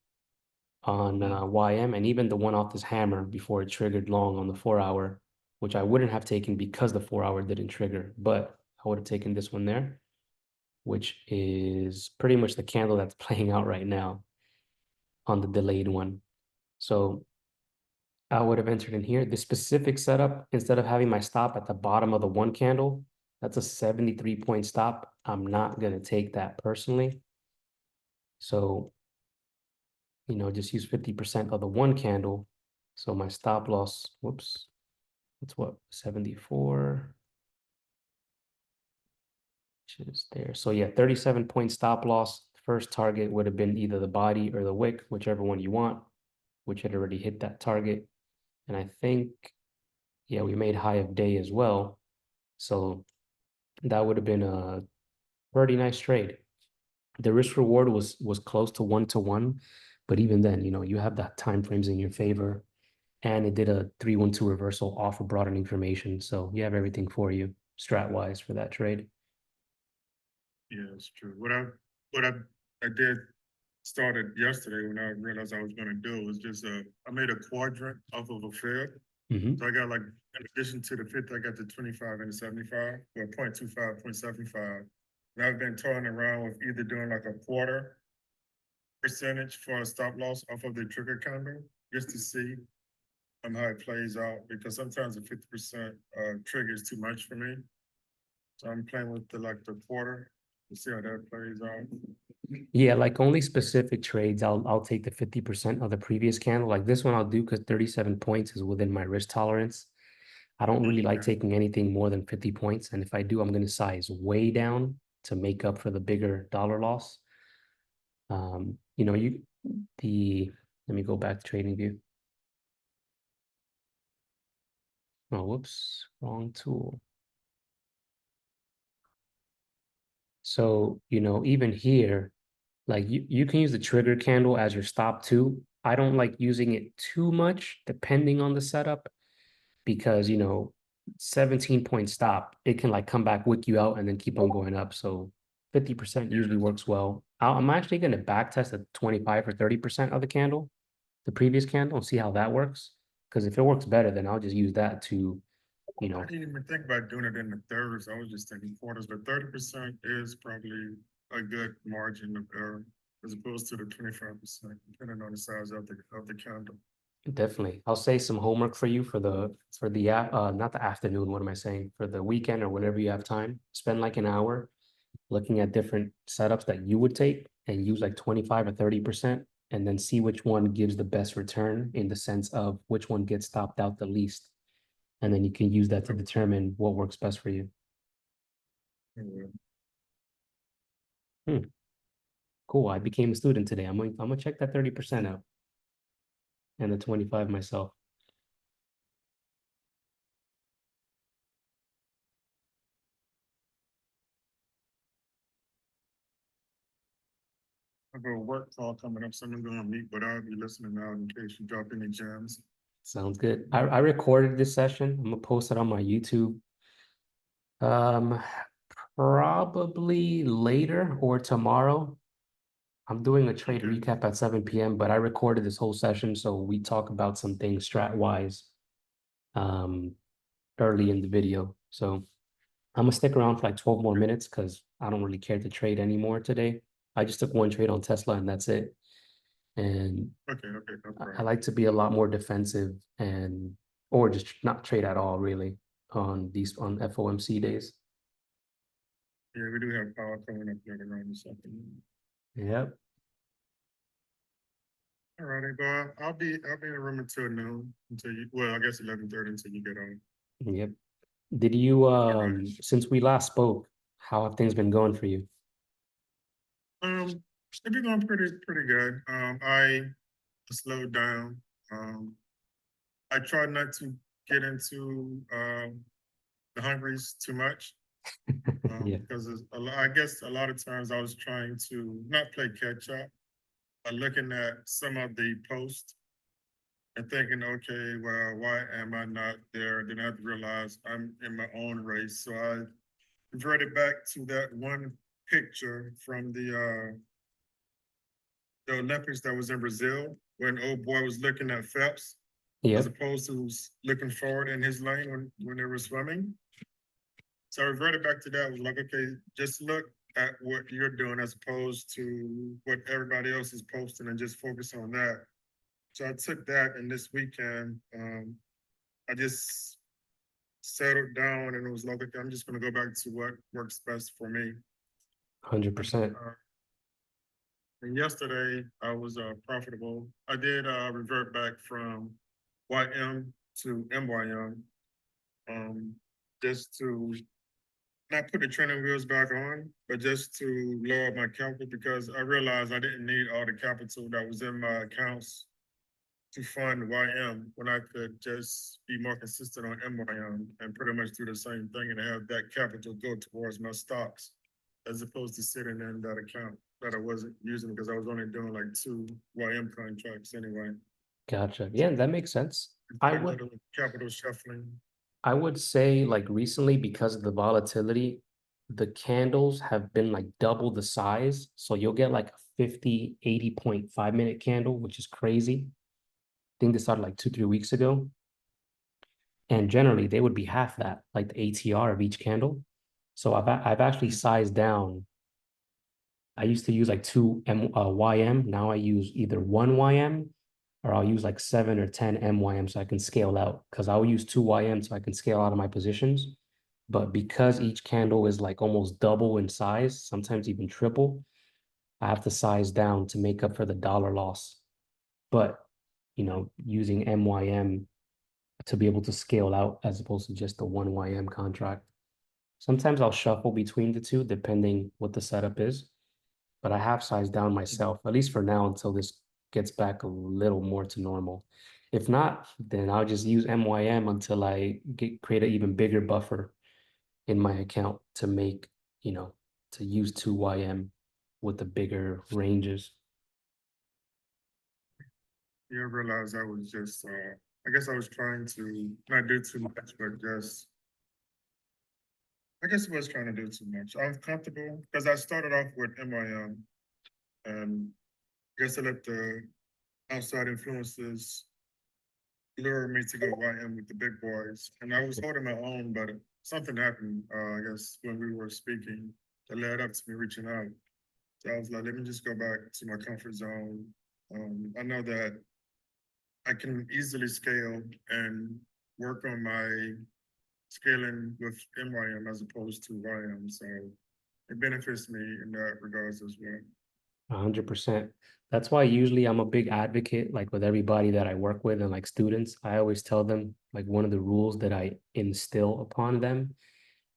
on YM, and even the one off this hammer before it triggered long on the 4-hour, which I wouldn't have taken because the 4-hour didn't trigger, but I would have taken this one there, which is pretty much the candle that's playing out right now on the delayed one. So I would have entered in here. The specific setup, instead of having my stop at the bottom of the one candle, that's a 73-point stop. I'm not going to take that personally. So, just use 50% of the one candle. So my stop loss, whoops, that's what, 74, which is there. So yeah, 37-point stop loss. First target would have been either the body or the wick, whichever one you want, which had already hit that target. And I think, yeah, we made high of day as well. So that would have been a pretty nice trade. The risk reward was close to 1-to-1, but even then, you have that time frames in your favor, and it did a 3-1-2 reversal off of broadened information. So you have everything for you strat wise for that trade. Yeah, it's true. What I did started yesterday when I realized I was going to do was just I made a quadrant off of a fib. So I got like in addition to the 50, I got the 25 and the 75, or 0.25, 0.75. And I've been toying around with either doing like a quarter percentage for a stop loss off of the trigger candle just to see how it plays out because sometimes the 50% trigger is too much for me. So I'm playing with the quarter to see how that plays out. Yeah, like only specific trades, I'll take the 50% of the previous candle. Like this one I'll do because 37 points is within my risk tolerance. I don't really like taking anything more than 50 points. And if I do, I'm going to size way down to make up for the bigger dollar loss. Let me go back to TradingView. Oh, whoops, wrong tool. So, even here, like you can use the trigger candle as your stop too. I don't like using it too much depending on the setup because, 17-point stop, it can like come back, wick you out and then keep on going up. So 50% usually works well. I'm actually going to back test at 25 or 30% of the candle, the previous candle, and see how that works. Because if it works better, then I'll just use that to, I didn't even think about doing it in the thirds. I was just thinking quarters, but 30% is probably a good margin of error as opposed to the 25%, depending on the size of the candle. Definitely. I'll say some homework for you for the not the afternoon, what am I saying? For the weekend or whenever you have time. Spend like an hour looking at different setups that you would take and use like 25 or 30% and then see which one gives the best return in the sense of which one gets stopped out the least. And then you can use that to determine what works best for you. Hmm. Cool. I became a student today. I'm gonna check that 30% out and the 25 myself. I've got a work call coming up, someone's gonna meet, but I'll be listening out in case you drop any gems. Sounds good. I recorded this session. I'm gonna post it on my YouTube. Probably later or tomorrow. I'm doing a trade Okay. recap at 7 p.m., but I recorded this whole session, so we talk about some things strat-wise early in the video. So I'm gonna stick around for like 12 more minutes because I don't really care to trade anymore today. I just took one trade on Tesla and that's it. And Okay, no I problem. like to be a lot more defensive and or just not trade at all really on FOMC days. Yeah, we do have power coming up later on this afternoon. Yep. All righty, but I'll be in the room until noon, well, I guess 11:30 until you get on. Yep. Did you right. since we last spoke, how have things been going for you? It's been going pretty good. I slowed down. I try not to get into the hungries too much. Yeah. Because I guess a lot of times I was trying to not play catch up, but looking at some of the posts and thinking, okay, well, why am I not there? Then I have to realize I'm in my own race. So I reverted back to that one picture from the Olympics that was in Brazil when old boy was looking at Phelps as Yep. opposed to looking forward in his lane when they were swimming. So I reverted back to that. Was like, okay, just look at what you're doing as opposed to what everybody else is posting and just focus on that. So I took that, and this weekend, I just settled down and it was like, okay, I'm just going to go back to what works best for me. 100%. And yesterday I was profitable. I did revert back from YM to MYM, just to not put the training wheels back on, but just to lower my capital because I realized I didn't need all the capital that was in my accounts to fund YM when I could just be more consistent on MYM and pretty much do the same thing and have that capital go towards my stocks as opposed to sitting in that account that I wasn't using because I was only doing like 2 YM contracts anyway. Gotcha. Yeah, that makes sense. Capital shuffling. I would say like recently because of the volatility, the candles have been like double the size. So you'll get like a 50, 80.5 minute candle, which is crazy. I think this started like 2, 3 weeks ago. And generally they would be half that, like the ATR of each candle. So I've actually sized down. I used to use like 2 YM. Now I use either 1 YM or I'll use like 7 or 10 MYM so I can scale out because I'll use 2 YM so I can scale out of my positions. But because each candle is like almost double in size, sometimes even triple, I have to size down to make up for the dollar loss. But, using MYM to be able to scale out as opposed to just the 1 YM contract. Sometimes I'll shuffle between the two depending what the setup is. But I have sized down myself, at least for now, until this gets back a little more to normal. If not, then I'll just use MYM until I create an even bigger buffer in my account to make, to use 2 YM with the bigger ranges. Yeah, I realized I was just, I guess I was trying to not do too much, but I guess I was trying to do too much. I was comfortable because I started off with MIM and I guess I let the outside influences lure me to go YM with the big boys. And I was holding my own, but something happened, I guess, when we were speaking that led up to me reaching out. So I was like, let me just go back to my comfort zone. I know that I can easily scale and work on my scaling with MYM as opposed to YM. So it benefits me in that regards as well. 100%. That's why usually I'm a big advocate, like with everybody that I work with and like students, I always tell them like one of the rules that I instill upon them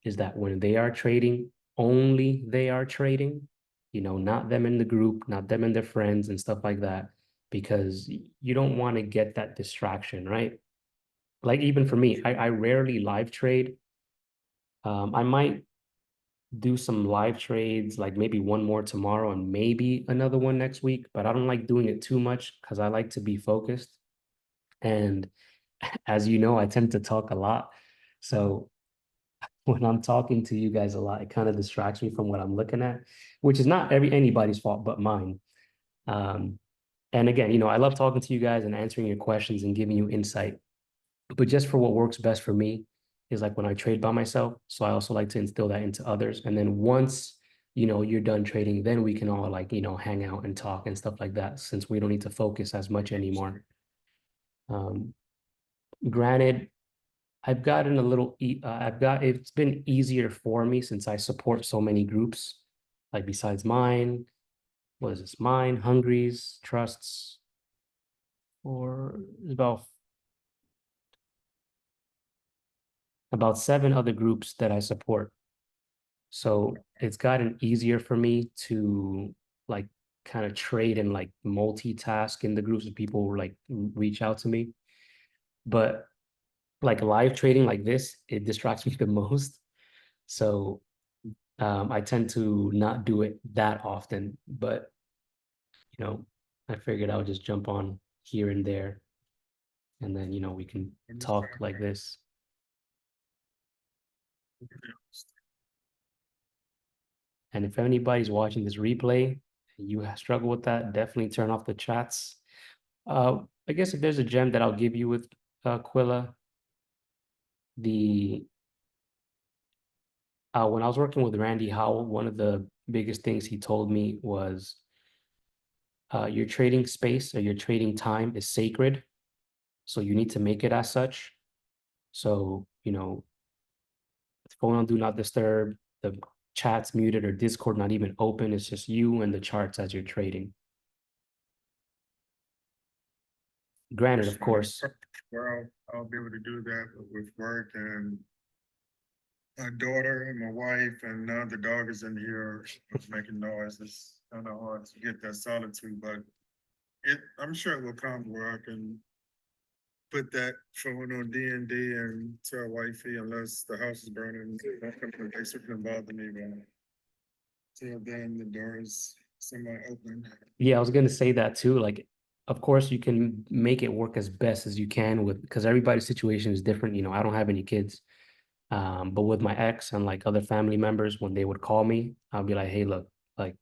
is that when they are trading, only they are trading, not them in the group, not them and their friends and stuff like that, because you don't want to get that distraction, right? Like even for me, I rarely live trade. I might do some live trades, like maybe one more tomorrow and maybe another one next week, but I don't like doing it too much because I like to be focused. And as you know, I tend to talk a lot. So when I'm talking to you guys a lot, it kind of distracts me from what I'm looking at, which is not anybody's fault but mine. Um, and again, I love talking to you guys and answering your questions and giving you insight. But just for what works best for me is like when I trade by myself. So I also like to instill that into others. And then once, you're done trading, then we can all like, hang out and talk and stuff like that, since we don't need to focus as much anymore. Um, Granted, it's been easier for me since I support so many groups, like besides mine, what is this? Mine, Hungry's, Trusts, or about 7 other groups that I support. So it's gotten easier for me to like kind of trade and like multitask in the groups of people who like reach out to me. But like live trading like this, it distracts me the most. So I tend to not do it that often, but I figured I would just jump on here and there, and then we can talk like this. And if anybody's watching this replay, you struggle with that, definitely turn off the chats. I guess if there's a gem that I'll give you with Quilla, the when I was working with Randy Howell, one of the biggest things he told me was your trading space or your trading time is sacred. So you need to make it as such. So, phone on do not disturb, the chat's muted or Discord not even open. It's just you and the charts as you're trading. Granted, of course. Well, I'll be able to do that with work and my daughter and my wife, and now the dog is in here making noise. It's kind of hard to get that solitude, but I'm sure it will come where I can put that phone on D&D and tell wifey unless the house is burning, they certainly bother me, but till then the door is semi-open. Yeah, I was gonna say that too. Like, of course, you can make it work as best as you can because everybody's situation is different. I don't have any kids. But with my ex and like other family members, when they would call me, I'll be like, hey, look, like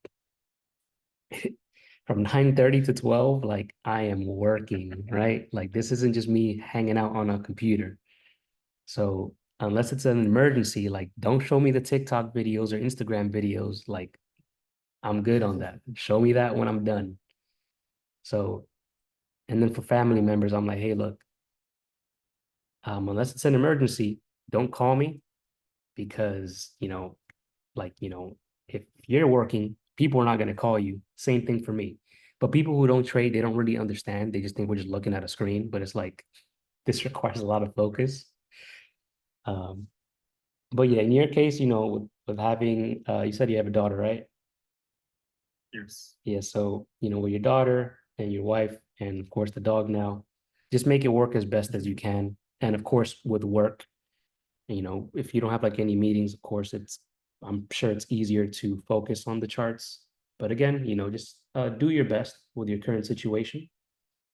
from 9:30 to 12, like I am working, right? Like this isn't just me hanging out on a computer. So unless it's an emergency, like don't show me the TikTok videos or Instagram videos. Like I'm good on that. Show me that when I'm done. So, and then for family members, I'm like, hey, look, unless it's an emergency, don't call me because, like, if you're working, people are not going to call you. Same thing for me. But people who don't trade, they don't really understand. They just think we're just looking at a screen, but it's like, this requires a lot of focus. Um, but yeah, in your case, with having, you said you have a daughter, right? Yes. Yeah. So, with your daughter and your wife, and of course the dog now, just make it work as best as you can. And of course, with work, if you don't have like any meetings, of course, I'm sure it's easier to focus on the charts. But again, just do your best with your current situation.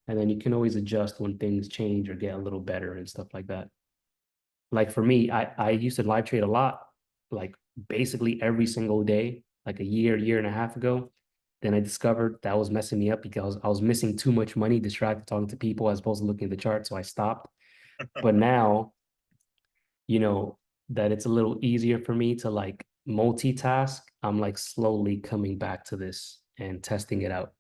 And then you can always adjust when things change or get a little better and stuff like that. Like for me, I used to live trade a lot, like basically every single day, like a year and a half ago. Then I discovered that was messing me up because I was missing too much money, distracted talking to people as opposed to looking at the chart. So I stopped. But now, that it's a little easier for me to like multitask, I'm like slowly coming back to this and testing it out.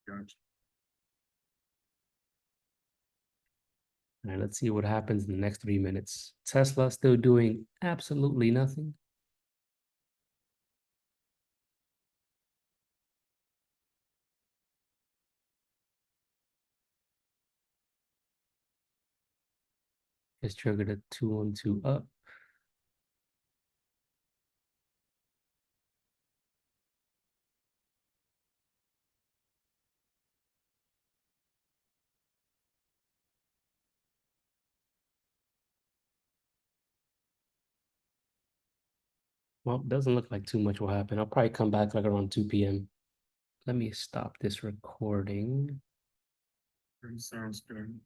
Gotcha. All right, let's see what happens in the next 3 minutes. Tesla still doing absolutely nothing. Just triggered a 2-on-2 up. Well, doesn't look like too much will happen. I'll probably come back like around 2 p.m. Let me stop this recording. Sounds good.